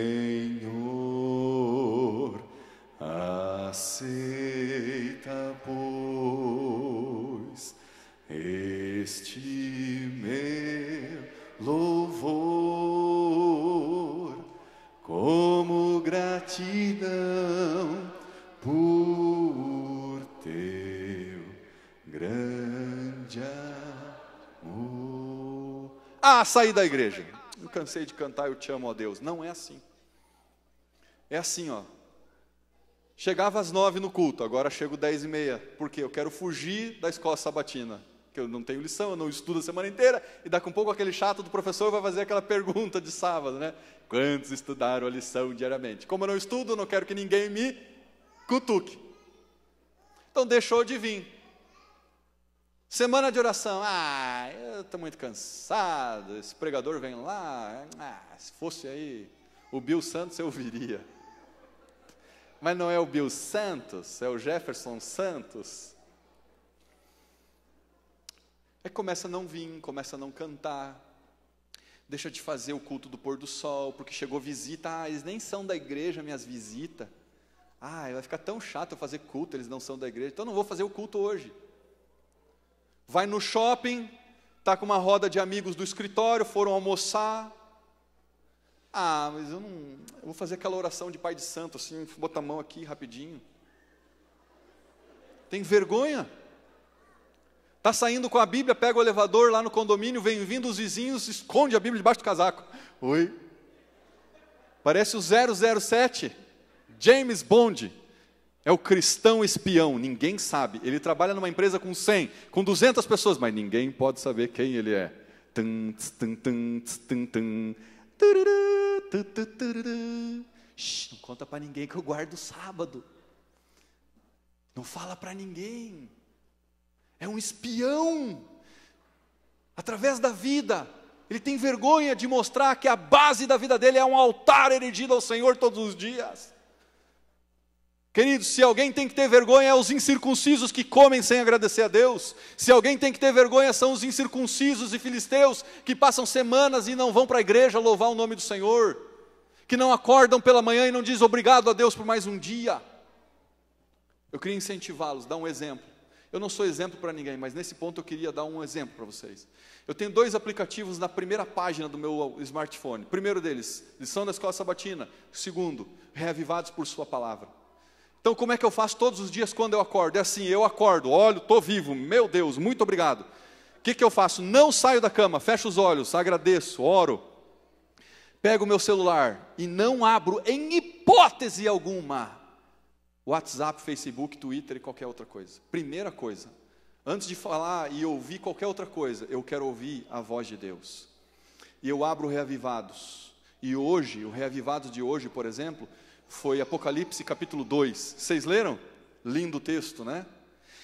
aceita, pois, este meu louvor, como gratidão por teu grande amor. Ah, saí da igreja. Eu cansei de cantar, eu te amo, ó Deus. Não é assim. É assim, ó. Chegava às 9 no culto, agora chego 10h30. Por quê? Eu quero fugir da escola sabatina. Que eu não tenho lição, eu não estudo a semana inteira. E daqui a pouco aquele chato do professor vai fazer aquela pergunta de sábado, né? Quantos estudaram a lição diariamente? Como eu não estudo, eu não quero que ninguém me cutuque. Então deixou de vir. Semana de oração, eu estou muito cansado, esse pregador vem lá, se fosse aí o Bill Santos eu viria. Mas não é o Bill Santos, é o Jefferson Santos. Aí começa a não vir, começa a não cantar, deixa de fazer o culto do pôr do sol, porque chegou visita, eles nem são da igreja, minhas visitas. Vai ficar tão chato eu fazer culto, eles não são da igreja, então eu não vou fazer o culto hoje. Vai no shopping, está com uma roda de amigos do escritório, foram almoçar. Mas eu vou fazer aquela oração de Pai de Santo, assim, botar a mão aqui rapidinho. Tem vergonha? Está saindo com a Bíblia, pega o elevador lá no condomínio, vem vindo os vizinhos, esconde a Bíblia debaixo do casaco. Oi? Parece o 007, James Bond. É o cristão espião, ninguém sabe. Ele trabalha numa empresa com 100, com 200 pessoas, mas ninguém pode saber quem ele é. Não conta para ninguém que eu guardo sábado. Não fala para ninguém. É um espião. Através da vida, ele tem vergonha de mostrar que a base da vida dele é um altar erigido ao Senhor todos os dias. Queridos, se alguém tem que ter vergonha, é os incircuncisos que comem sem agradecer a Deus. Se alguém tem que ter vergonha, são os incircuncisos e filisteus que passam semanas e não vão para a igreja louvar o nome do Senhor, que não acordam pela manhã e não dizem obrigado a Deus por mais um dia. Eu queria incentivá-los, dar um exemplo. Eu não sou exemplo para ninguém, mas nesse ponto eu queria dar um exemplo para vocês. Eu tenho 2 aplicativos na primeira página do meu smartphone. O primeiro deles, lição da escola sabatina. O segundo, reavivados por sua palavra. Então como é que eu faço todos os dias quando eu acordo? É assim, eu acordo, olho, estou vivo, meu Deus, muito obrigado. O que eu faço? Não saio da cama, fecho os olhos, agradeço, oro. Pego o meu celular e não abro em hipótese alguma WhatsApp, Facebook, Twitter e qualquer outra coisa. Primeira coisa, antes de falar e ouvir qualquer outra coisa, eu quero ouvir a voz de Deus. E eu abro o Reavivados. E hoje, o Reavivados de hoje, por exemplo, foi Apocalipse capítulo 2. Vocês leram? Lindo texto, né?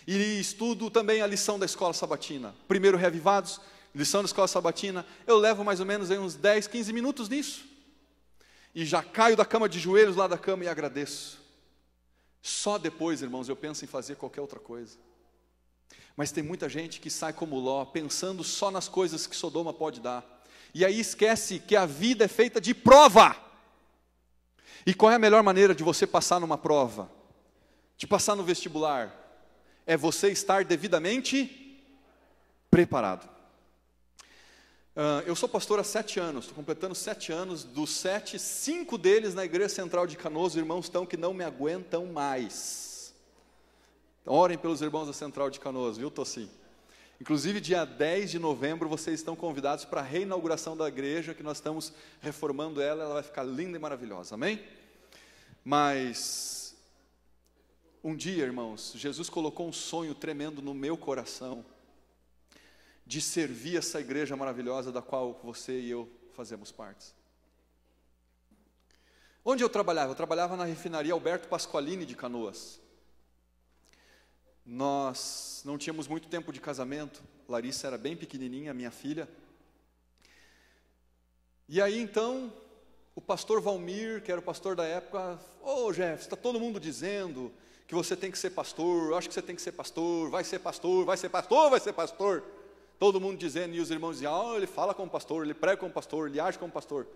E estudo também a lição da escola sabatina. Primeiro Reavivados, lição da escola sabatina, eu levo mais ou menos aí uns 10, 15 minutos nisso. E já caio da cama de joelhos lá da cama e agradeço. Só depois, irmãos, eu penso em fazer qualquer outra coisa. Mas tem muita gente que sai como Ló, pensando só nas coisas que Sodoma pode dar. E aí esquece que a vida é feita de prova. E qual é a melhor maneira de você passar numa prova? De passar no vestibular? É você estar devidamente preparado. Eu sou pastor há 7 anos, estou completando 7 anos. Dos 7, 5 deles na Igreja Central de Canoas, os irmãos estão que não me aguentam mais. Orem pelos irmãos da Central de Canoas, viu, Tossim? Inclusive, dia 10 de novembro, vocês estão convidados para a reinauguração da igreja, que nós estamos reformando ela, ela vai ficar linda e maravilhosa, amém? Mas, um dia, irmãos, Jesus colocou um sonho tremendo no meu coração, de servir essa igreja maravilhosa, da qual você e eu fazemos parte. Onde eu trabalhava? Eu trabalhava na refinaria Alberto Pasqualini de Canoas. Nós não tínhamos muito tempo de casamento, Larissa era bem pequenininha, minha filha. E aí então, o pastor Valmir, que era o pastor da época, Jeff, está todo mundo dizendo que você tem que ser pastor, eu acho que você tem que ser pastor, vai ser pastor, vai ser pastor, vai ser pastor. Todo mundo dizendo, e os irmãos diziam, ele fala como pastor, ele prega como pastor, ele age como pastor.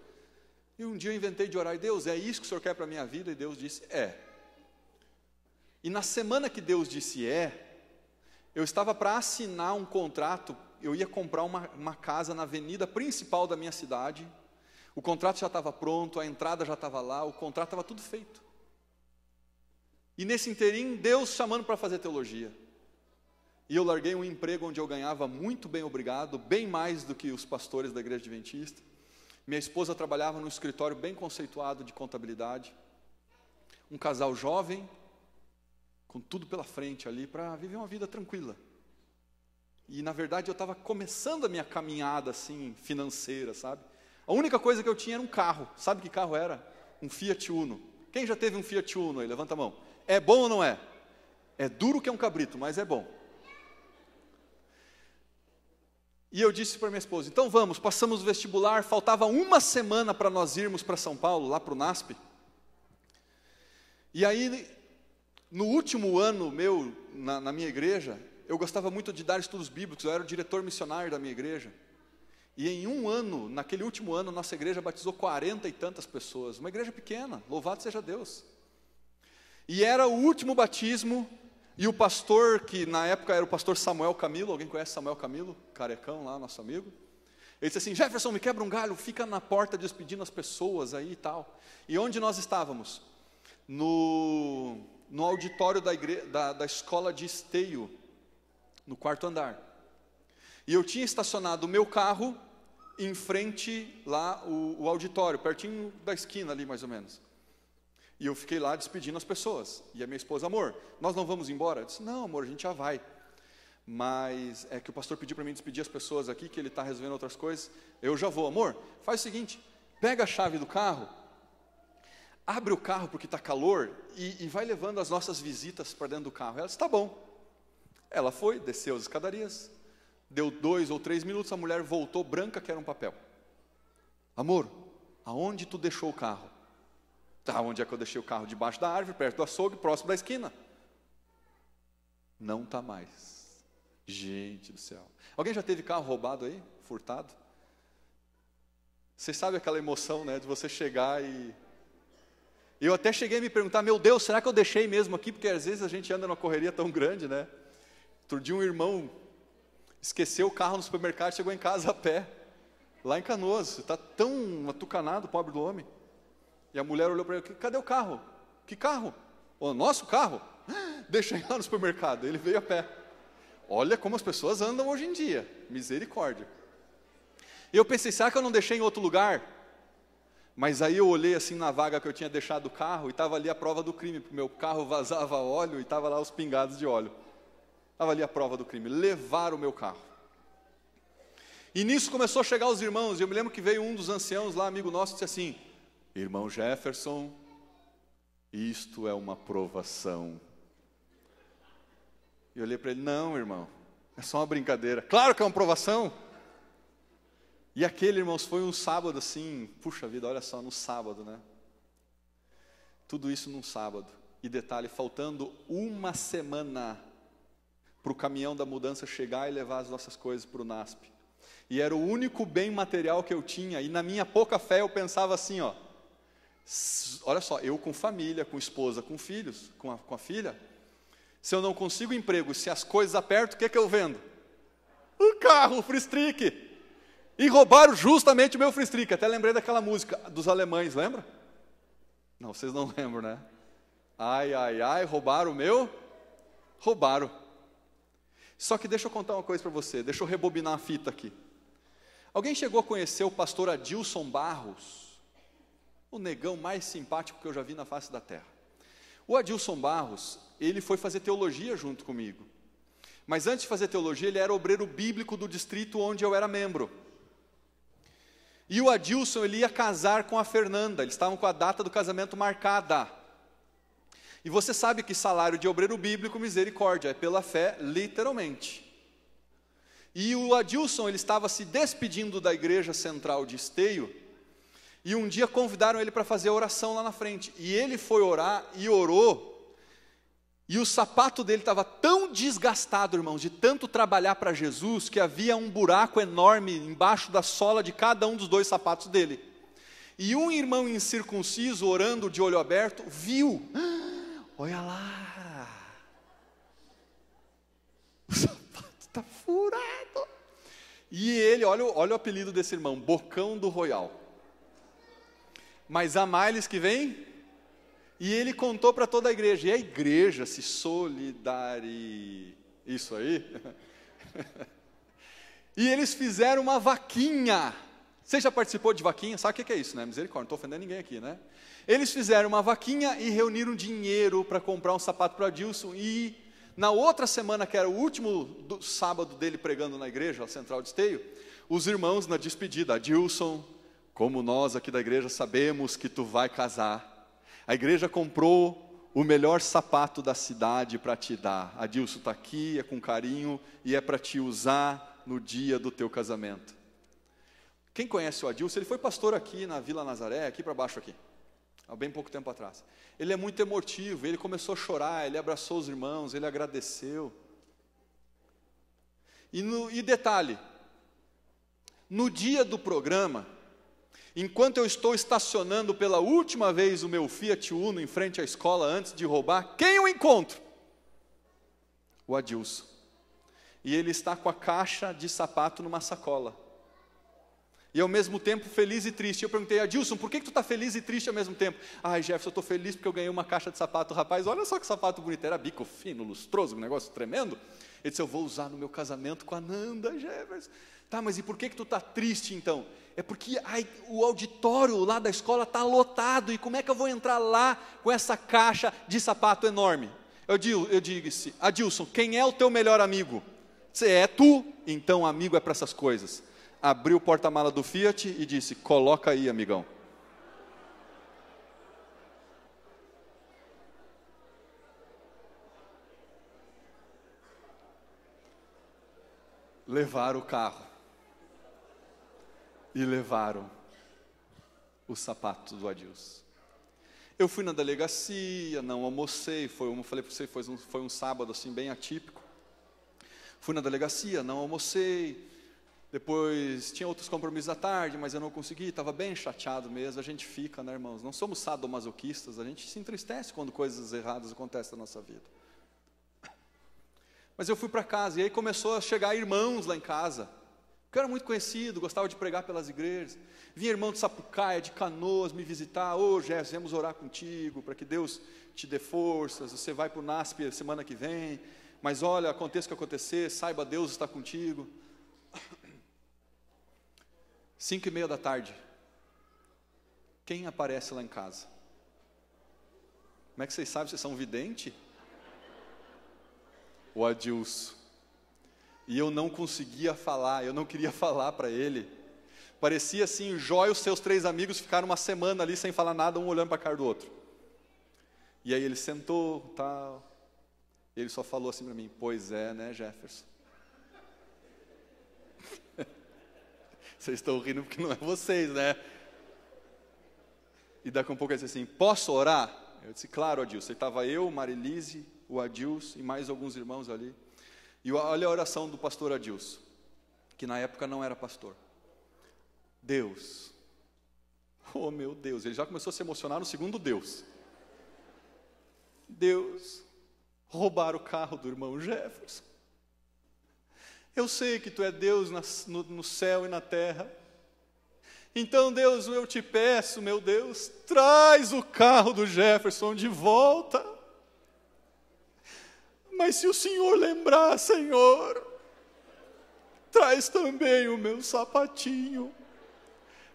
E um dia eu inventei de orar, e Deus, é isso que o Senhor quer para a minha vida? E Deus disse, é. E na semana que Deus disse eu estava para assinar um contrato, eu ia comprar uma casa na avenida principal da minha cidade, o contrato já estava pronto, a entrada já estava lá, o contrato estava tudo feito. E nesse inteirinho, Deus chamando para fazer teologia. E eu larguei um emprego onde eu ganhava muito bem, obrigado, bem mais do que os pastores da igreja adventista. Minha esposa trabalhava num escritório bem conceituado de contabilidade. Um casal jovem, com tudo pela frente ali, para viver uma vida tranquila. E na verdade eu estava começando a minha caminhada assim, financeira, sabe? A única coisa que eu tinha era um carro. Sabe que carro era? Um Fiat Uno. Quem já teve um Fiat Uno aí? Levanta a mão. É bom ou não é? É duro que é um cabrito, mas é bom. E eu disse para minha esposa, então vamos, passamos o vestibular, faltava uma semana para nós irmos para São Paulo, lá para o NASP. E aí, no último ano meu, na minha igreja, eu gostava muito de dar estudos bíblicos, eu era o diretor missionário da minha igreja. E em um ano, naquele último ano, nossa igreja batizou 40 e tantas pessoas, uma igreja pequena, louvado seja Deus. E era o último batismo. E o pastor, que na época era o pastor Samuel Camilo, alguém conhece Samuel Camilo? Carecão lá, nosso amigo. Ele disse assim, Jefferson, me quebra um galho, fica na porta despedindo as pessoas aí e tal. E onde nós estávamos? No auditório da escola de esteio, no 4º andar. E eu tinha estacionado o meu carro em frente lá, o auditório, pertinho da esquina ali mais ou menos. E eu fiquei lá despedindo as pessoas. E a minha esposa, amor, nós não vamos embora? Eu disse, não, amor, a gente já vai. Mas é que o pastor pediu para mim despedir as pessoas aqui, que ele está resolvendo outras coisas. Eu já vou, amor, faz o seguinte, pega a chave do carro, abre o carro porque está calor e vai levando as nossas visitas para dentro do carro. Ela disse, tá bom. Ela foi, desceu as escadarias, deu 2 ou 3 minutos, a mulher voltou branca que era um papel. Amor, aonde tu deixou o carro? Tá, onde é que eu deixei o carro? Debaixo da árvore, perto do açougue, próximo da esquina. Não está mais. Gente do céu. Alguém já teve carro roubado aí? Furtado? Você sabe aquela emoção, né, de você chegar e... Eu até cheguei a me perguntar, meu Deus, será que eu deixei mesmo aqui? Porque às vezes a gente anda numa correria tão grande, né? Outro dia um irmão esqueceu o carro no supermercado e chegou em casa a pé. Lá em Canoas. Está tão atucanado, pobre do homem. E a mulher olhou para ele, cadê o carro? Que carro? O nosso carro? Deixa lá no supermercado. Ele veio a pé. Olha como as pessoas andam hoje em dia. Misericórdia. E eu pensei, será que eu não deixei em outro lugar? Mas aí eu olhei assim na vaga que eu tinha deixado o carro e estava ali a prova do crime, porque meu carro vazava óleo e estava lá os pingados de óleo. Estava ali a prova do crime. Levaram o meu carro. E nisso começou a chegar os irmãos. E eu me lembro que veio um dos anciãos lá, amigo nosso, e disse assim, irmão Jefferson, isto é uma provação. E eu olhei para ele, não, irmão, é só uma brincadeira. Claro que é uma provação. E aquele, irmãos, foi um sábado assim, puxa vida, olha só, no sábado, né? Tudo isso num sábado. E detalhe, faltando uma semana para o caminhão da mudança chegar e levar as nossas coisas para o NASP. E era o único bem material que eu tinha, e na minha pouca fé eu pensava assim, ó, olha só, eu com família, com esposa, com filhos, com a filha, se eu não consigo emprego, se as coisas apertam, o que eu vendo? O carro, o Fristrick. E roubaram justamente o meu Fristrick. Até lembrei daquela música dos alemães, lembra? Não, vocês não lembram, né? Ai, ai, ai, roubaram o meu? Roubaram. Só que deixa eu contar uma coisa para você, deixa eu rebobinar a fita aqui. Alguém chegou a conhecer o pastor Adilson Barros? O negão mais simpático que eu já vi na face da terra. O Adilson Barros, ele foi fazer teologia junto comigo. Mas antes de fazer teologia, ele era obreiro bíblico do distrito onde eu era membro. E o Adilson, ele ia casar com a Fernanda, eles estavam com a data do casamento marcada. E você sabe que salário de obreiro bíblico, misericórdia, é pela fé, literalmente. E o Adilson, ele estava se despedindo da igreja central de Esteio, e um dia convidaram ele para fazer oração lá na frente. E ele foi orar e orou, e o sapato dele estava tão desgastado, irmãos, de tanto trabalhar para Jesus, que havia um buraco enorme embaixo da sola de cada um dos dois sapatos dele. E um irmão incircunciso, orando de olho aberto, viu, olha lá, o sapato está furado. E ele, olha o apelido desse irmão, Bocão do Royal. Mas há males que vem, e ele contou para toda a igreja, e a igreja se solidarizou, isso aí, e eles fizeram uma vaquinha. Você já participou de vaquinha? Sabe o que é isso, né? Misericórdia, não estou ofendendo ninguém aqui, né? Eles fizeram uma vaquinha e reuniram dinheiro para comprar um sapato para Adilson, e na outra semana, que era o último sábado dele pregando na igreja, a central de Esteio, os irmãos na despedida, Adilson, como nós aqui da igreja sabemos que tu vai casar, a igreja comprou o melhor sapato da cidade para te dar. Adilson está aqui, é com carinho e é para te usar no dia do teu casamento. Quem conhece o Adilson, ele foi pastor aqui na Vila Nazaré, aqui para baixo aqui, há bem pouco tempo atrás. Ele é muito emotivo, ele começou a chorar, ele abraçou os irmãos, ele agradeceu. E detalhe, no dia do programa, enquanto eu estou estacionando pela última vez o meu Fiat Uno em frente à escola antes de roubar, quem eu encontro? O Adilson. E ele está com a caixa de sapato numa sacola. E ao mesmo tempo feliz e triste. Eu perguntei, Adilson, por que tu está feliz e triste ao mesmo tempo? Ai, Jefferson, eu estou feliz porque eu ganhei uma caixa de sapato. Rapaz, olha só que sapato bonito, era bico fino, lustroso, um negócio tremendo. Ele disse, eu vou usar no meu casamento com a Nanda, Jefferson. Tá, mas e por que tu está triste então? É porque o auditório lá da escola está lotado, e como é que eu vou entrar lá com essa caixa de sapato enorme? Eu disse, Adilson, quem é o teu melhor amigo? Você é tu? Então amigo é para essas coisas. Abriu o porta-mala do Fiat e disse, coloca aí, amigão. Levaram o carro. E levaram o sapato do Adilson. Eu fui na delegacia, não almocei, falei para você, foi um sábado assim bem atípico. Fui na delegacia, não almocei, depois tinha outros compromissos à tarde, mas eu não consegui, estava bem chateado mesmo. A gente fica, né, irmãos? Não somos sadomasoquistas, a gente se entristece quando coisas erradas acontecem na nossa vida. Mas eu fui para casa, e aí começou a chegar irmãos lá em casa, que eu era muito conhecido, gostava de pregar pelas igrejas. Vinha irmão de Sapucaia, de Canoas, me visitar. Ô, Jefferson, viemos orar contigo, para que Deus te dê forças. Você vai para o NASP semana que vem, mas olha, aconteça o que acontecer, saiba, Deus está contigo. 5:30 da tarde, quem aparece lá em casa? Como é que vocês sabem? Vocês são vidente? O Adilson. E eu não conseguia falar, eu não queria falar para ele. Parecia assim, Jó e os seus 3 amigos ficaram uma semana ali sem falar nada, um olhando para a cara do outro. E aí ele sentou, tal. Ele só falou assim para mim, pois é, né, Jefferson? Vocês estão rindo porque não é vocês, né? E daqui a pouco ele disse assim, posso orar? Eu disse, claro, Adilson. Estava eu, Marilise, o Adilson e mais alguns irmãos ali. E olha a oração do pastor Adilson, que na época não era pastor. Deus, oh meu Deus, ele já começou a se emocionar no segundo Deus. Deus, roubaram o carro do irmão Jefferson. Eu sei que tu é Deus no céu e na terra. Então, Deus, eu te peço, meu Deus, traz o carro do Jefferson de volta. Mas se o Senhor lembrar, Senhor, traz também o meu sapatinho.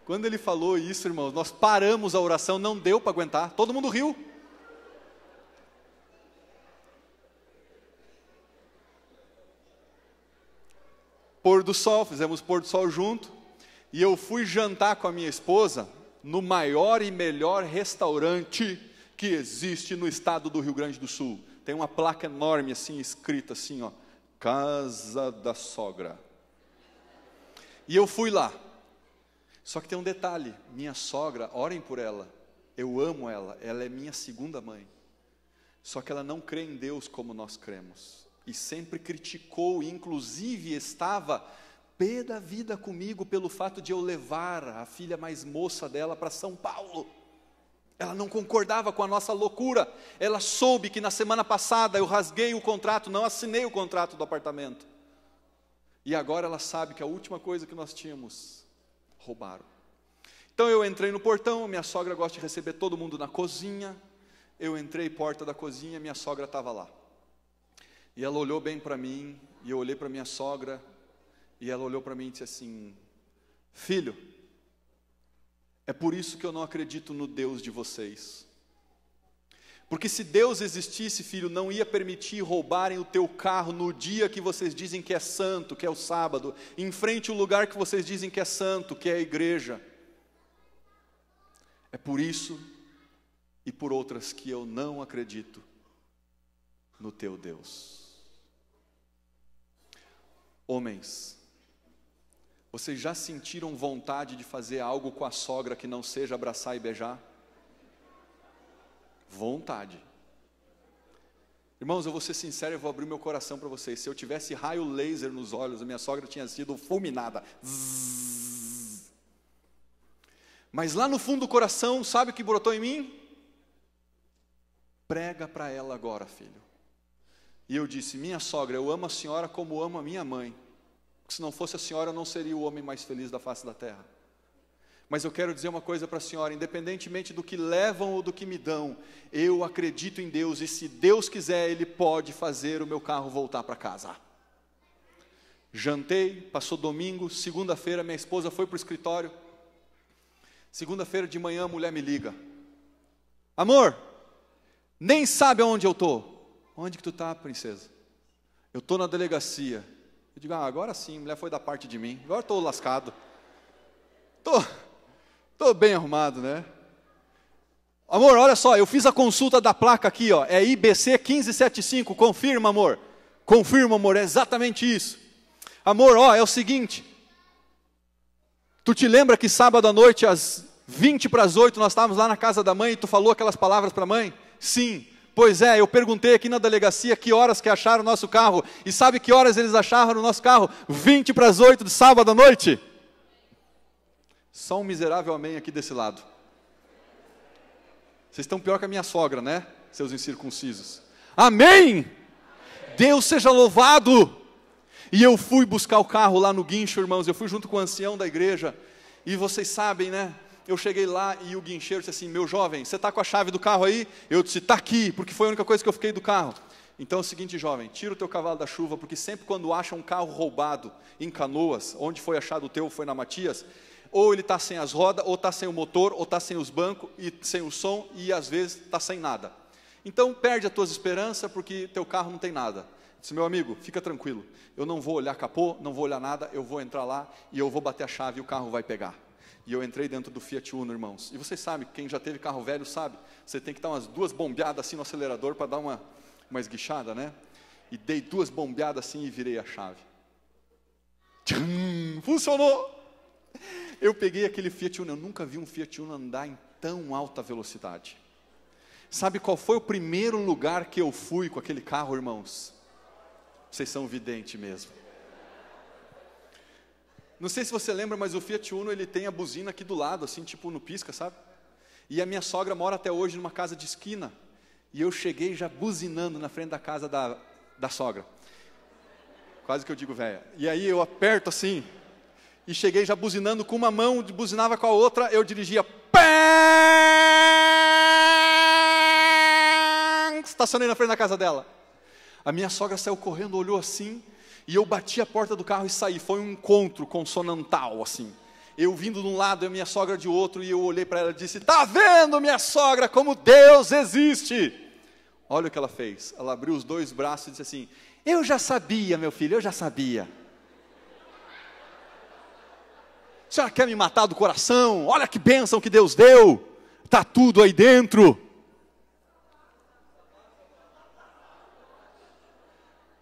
Quando ele falou isso, irmãos, nós paramos a oração, não deu para aguentar, todo mundo riu. Pôr do sol, fizemos pôr do sol junto. E eu fui jantar com a minha esposa no maior e melhor restaurante que existe no estado do Rio Grande do Sul. Tem uma placa enorme assim, escrita assim, ó, Casa da Sogra. E eu fui lá. Só que tem um detalhe, minha sogra, orem por ela, eu amo ela é minha segunda mãe. Só que ela não crê em Deus como nós cremos. E sempre criticou, inclusive estava pé da vida comigo pelo fato de eu levar a filha mais moça dela para São Paulo. Ela não concordava com a nossa loucura. Ela soube que na semana passada eu rasguei o contrato, não assinei o contrato do apartamento. E agora ela sabe que a última coisa que nós tínhamos, roubaram. Então eu entrei no portão, minha sogra gosta de receber todo mundo na cozinha. Eu entrei, porta da cozinha, minha sogra estava lá. E ela olhou bem para mim, e eu olhei para minha sogra, e ela olhou para mim e disse assim, filho, é por isso que eu não acredito no Deus de vocês. Porque se Deus existisse, filho, não ia permitir roubarem o teu carro no dia que vocês dizem que é santo, que é o sábado, em frente ao lugar que vocês dizem que é santo, que é a igreja. É por isso e por outras que eu não acredito no teu Deus. Homens, vocês já sentiram vontade de fazer algo com a sogra que não seja abraçar e beijar? Vontade. Irmãos, eu vou ser sincero e vou abrir meu coração para vocês. Se eu tivesse raio laser nos olhos, a minha sogra tinha sido fulminada. Zzz. Mas lá no fundo do coração, sabe o que brotou em mim? Prega para ela agora, filho. E eu disse, minha sogra, eu amo a senhora como amo a minha mãe. Porque se não fosse a senhora, eu não seria o homem mais feliz da face da terra. Mas eu quero dizer uma coisa para a senhora, independentemente do que levam ou do que me dão, eu acredito em Deus, e se Deus quiser, Ele pode fazer o meu carro voltar para casa. Jantei, passou domingo, segunda-feira minha esposa foi para o escritório. Segunda-feira de manhã a mulher me liga. Amor, nem sabe aonde eu estou. Onde que tu está, princesa? Eu estou na delegacia. Eu digo, agora sim, a mulher foi da parte de mim. Agora estou lascado. Estou bem arrumado, né? Amor, olha só, eu fiz a consulta da placa aqui, ó. É IBC 1575, confirma, amor. Confirma, amor, é exatamente isso. Amor, ó, é o seguinte. Tu te lembra que sábado à noite, às 7:20, nós estávamos lá na casa da mãe e tu falou aquelas palavras para a mãe? Sim. Pois é, eu perguntei aqui na delegacia que horas que acharam o nosso carro. E sabe que horas eles acharam o nosso carro? 7:20 de sábado à noite. Só um miserável amém aqui desse lado. Vocês estão pior que a minha sogra, né? Seus incircuncisos. Amém! Deus seja louvado! E eu fui buscar o carro lá no guincho, irmãos. Eu fui junto com o ancião da igreja. E vocês sabem, né? Eu cheguei lá e o guincheiro disse assim, meu jovem, você está com a chave do carro aí? Eu disse, está aqui, porque foi a única coisa que eu fiquei do carro. Então é o seguinte, jovem, tira o teu cavalo da chuva, porque sempre quando acha um carro roubado em Canoas, onde foi achado o teu, foi na Matias, ou ele está sem as rodas, ou está sem o motor, ou está sem os bancos, e sem o som, e às vezes está sem nada. Então perde as tuas esperanças, porque teu carro não tem nada. Eu disse, meu amigo, fica tranquilo, eu não vou olhar capô, não vou olhar nada, eu vou entrar lá, e eu vou bater a chave e o carro vai pegar. E eu entrei dentro do Fiat Uno, irmãos. E vocês sabem, quem já teve carro velho sabe, você tem que dar umas 2 bombeadas assim no acelerador para dar uma esguichada, né? E dei 2 bombeadas assim e virei a chave. Tchum, funcionou! Eu peguei aquele Fiat Uno, eu nunca vi um Fiat Uno andar em tão alta velocidade. Sabe qual foi o primeiro lugar que eu fui com aquele carro, irmãos? Vocês são videntes mesmo. Não sei se você lembra, mas o Fiat Uno, ele tem a buzina aqui do lado, assim, tipo no pisca, sabe? E a minha sogra mora até hoje numa casa de esquina. E eu cheguei já buzinando na frente da casa da sogra. Quase que eu digo velha. E aí eu aperto assim, e cheguei já buzinando com uma mão, buzinava com a outra, eu dirigia, estacionei na frente da casa dela. A minha sogra saiu correndo, olhou assim, e eu bati a porta do carro e saí. Foi um encontro consonantal, assim. Eu vindo de um lado e a minha sogra de outro, e eu olhei para ela e disse, tá vendo, minha sogra, como Deus existe? Olha o que ela fez. Ela abriu os dois braços e disse assim, eu já sabia, meu filho, eu já sabia. A senhora quer me matar do coração? Olha que bênção que Deus deu. Está tudo aí dentro.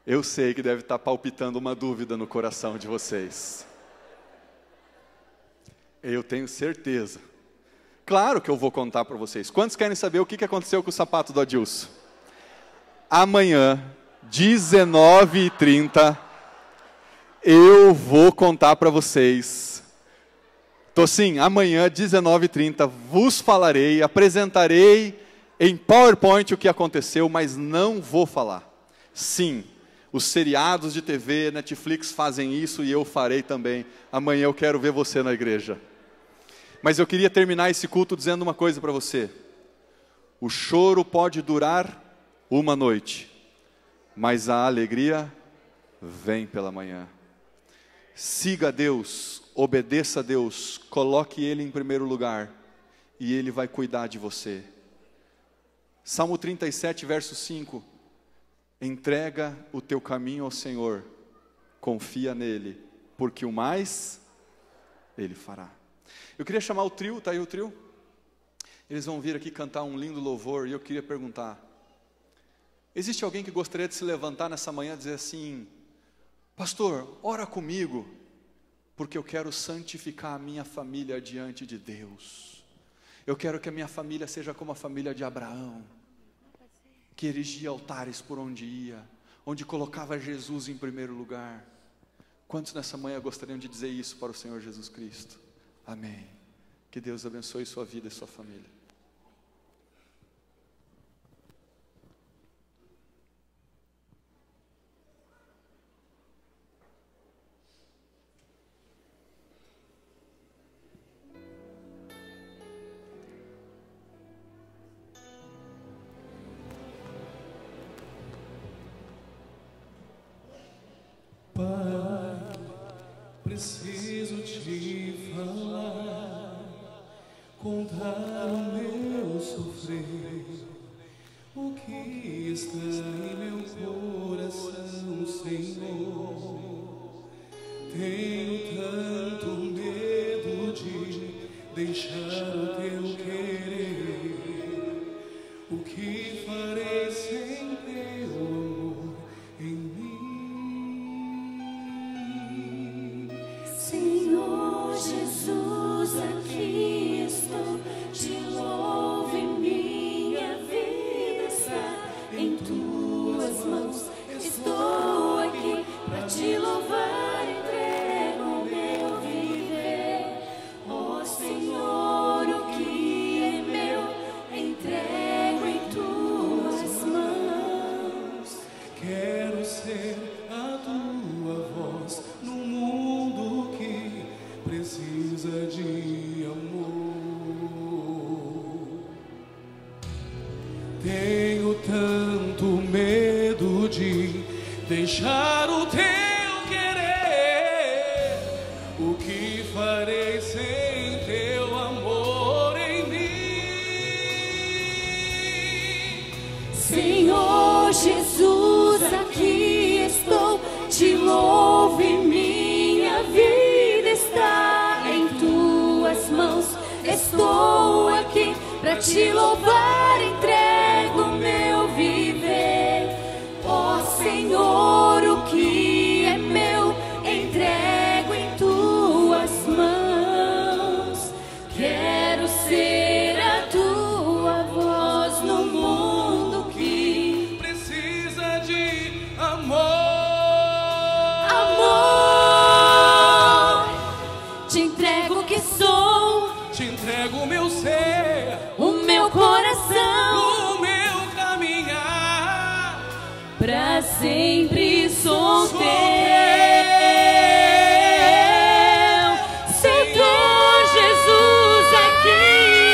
Eu sei que deve estar palpitando uma dúvida no coração de vocês. Eu tenho certeza. Claro que eu vou contar para vocês. Quantos querem saber o que aconteceu com o sapato do Adilson? Amanhã, 19h30, eu vou contar para vocês. Então sim, amanhã, 19h30, vos falarei, apresentarei em PowerPoint o que aconteceu, mas não vou falar. Sim, os seriados de TV, Netflix fazem isso e eu farei também. Amanhã eu quero ver você na igreja. Mas eu queria terminar esse culto dizendo uma coisa para você. O choro pode durar uma noite, mas a alegria vem pela manhã. Siga a Deus, obedeça a Deus, coloque Ele em primeiro lugar, e Ele vai cuidar de você. Salmo 37, verso 5. Entrega o teu caminho ao Senhor, confia nele, porque o mais Ele fará. Eu queria chamar o trio, está aí o trio? Eles vão vir aqui cantar um lindo louvor, e eu queria perguntar, existe alguém que gostaria de se levantar nessa manhã e dizer assim, pastor, ora comigo, porque eu quero santificar a minha família diante de Deus. Eu quero que a minha família seja como a família de Abraão, que erigia altares por onde ia, onde colocava Jesus em primeiro lugar. Quantos nessa manhã gostariam de dizer isso para o Senhor Jesus Cristo? Amém. Que Deus abençoe sua vida e sua família. Pai, preciso te falar, contar o meu sofrer, o que está em meu coração, Senhor. Tenho tanto medo de deixar o teu querer, o que farei sem teu amor em mim? Senhor Jesus, aqui estou, te louvo e minha vida está em tuas mãos. Estou aqui para te louvar, entrego o meu viver. Ó Senhor, o que é meu, entrego em tuas mãos. Quero ser a tua voz no mundo que precisa de amor. Tenho tanto medo de deixar o teu querer, o que farei sem teu amor em mim? Senhor Jesus, aqui estou, te louvo e minha vida está em tuas mãos. Estou aqui para te louvar, entrego o meu viver. Ó Senhor, o que é meu, entrego em tuas mãos. Amor, te entrego o que sou, te entrego o meu ser, o meu coração, o meu caminhar, pra sempre sou teu. Sou teu, Jesus, aqui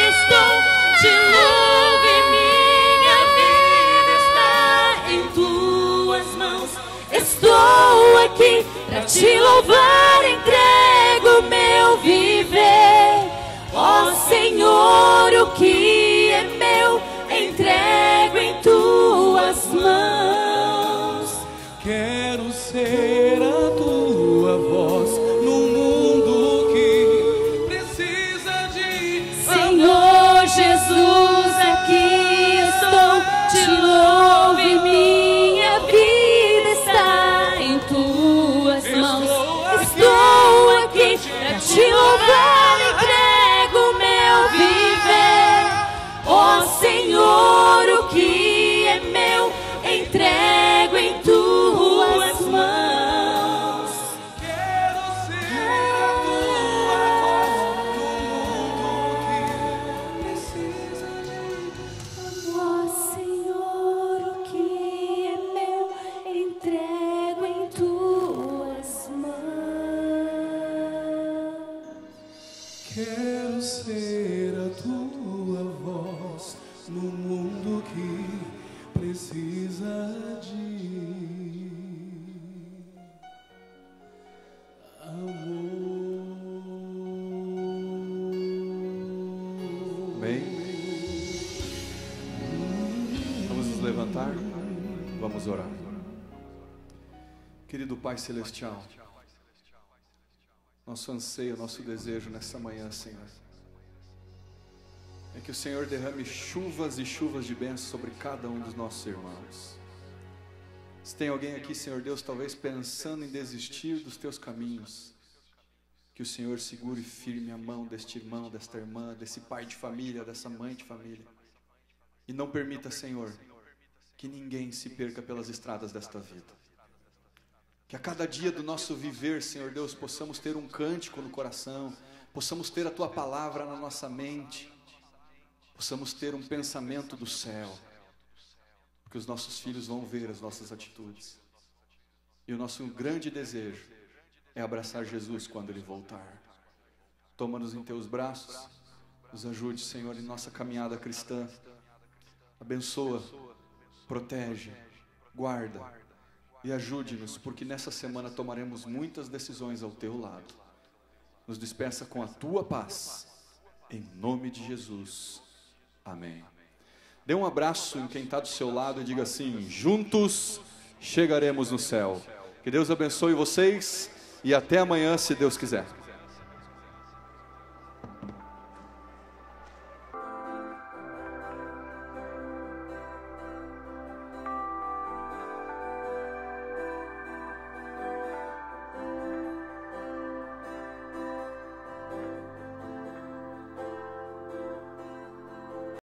estou, te louvo e minha vida está em tuas mãos. Estou aqui pra te louvar, entrego meu viver. Ó Senhor, o que é meu, entrego em tuas mãos. quero ser a tua voz no mundo que precisa de Senhor Jesus, aqui estou, te louvo e minha vida está em tuas mãos. Estou aqui pra te louvar, entrego meu viver. Ó Senhor, o que é meu, entrego em tuas mãos. Quero ser a tua voz no mundo que precisa de Ó Senhor, o que é meu, entrego em tuas mãos. Quero ser a tua voz no mundo que precisa de amor. Amém? Vamos nos levantar? Vamos orar. Querido Pai Celestial, nosso anseio, nosso desejo nessa manhã, Senhor, é que o Senhor derrame chuvas e chuvas de bênçãos sobre cada um dos nossos irmãos. Se tem alguém aqui, Senhor Deus, talvez pensando em desistir dos teus caminhos, que o Senhor segure firme a mão deste irmão, desta irmã, desse pai de família, dessa mãe de família, e não permita, Senhor, que ninguém se perca pelas estradas desta vida. Que a cada dia do nosso viver, Senhor Deus, possamos ter um cântico no coração, possamos ter a Tua palavra na nossa mente, possamos ter um pensamento do céu, porque os nossos filhos vão ver as nossas atitudes. E o nosso grande desejo é abraçar Jesus quando Ele voltar. Toma-nos em Teus braços, nos ajude, Senhor, em nossa caminhada cristã. Abençoa, protege, guarda. E ajude-nos, porque nessa semana tomaremos muitas decisões ao Teu lado. Nos despeça com a Tua paz, em nome de Jesus. Amém. Dê um abraço em quem está do seu lado e diga assim: juntos chegaremos no céu. Que Deus abençoe vocês e até amanhã, se Deus quiser.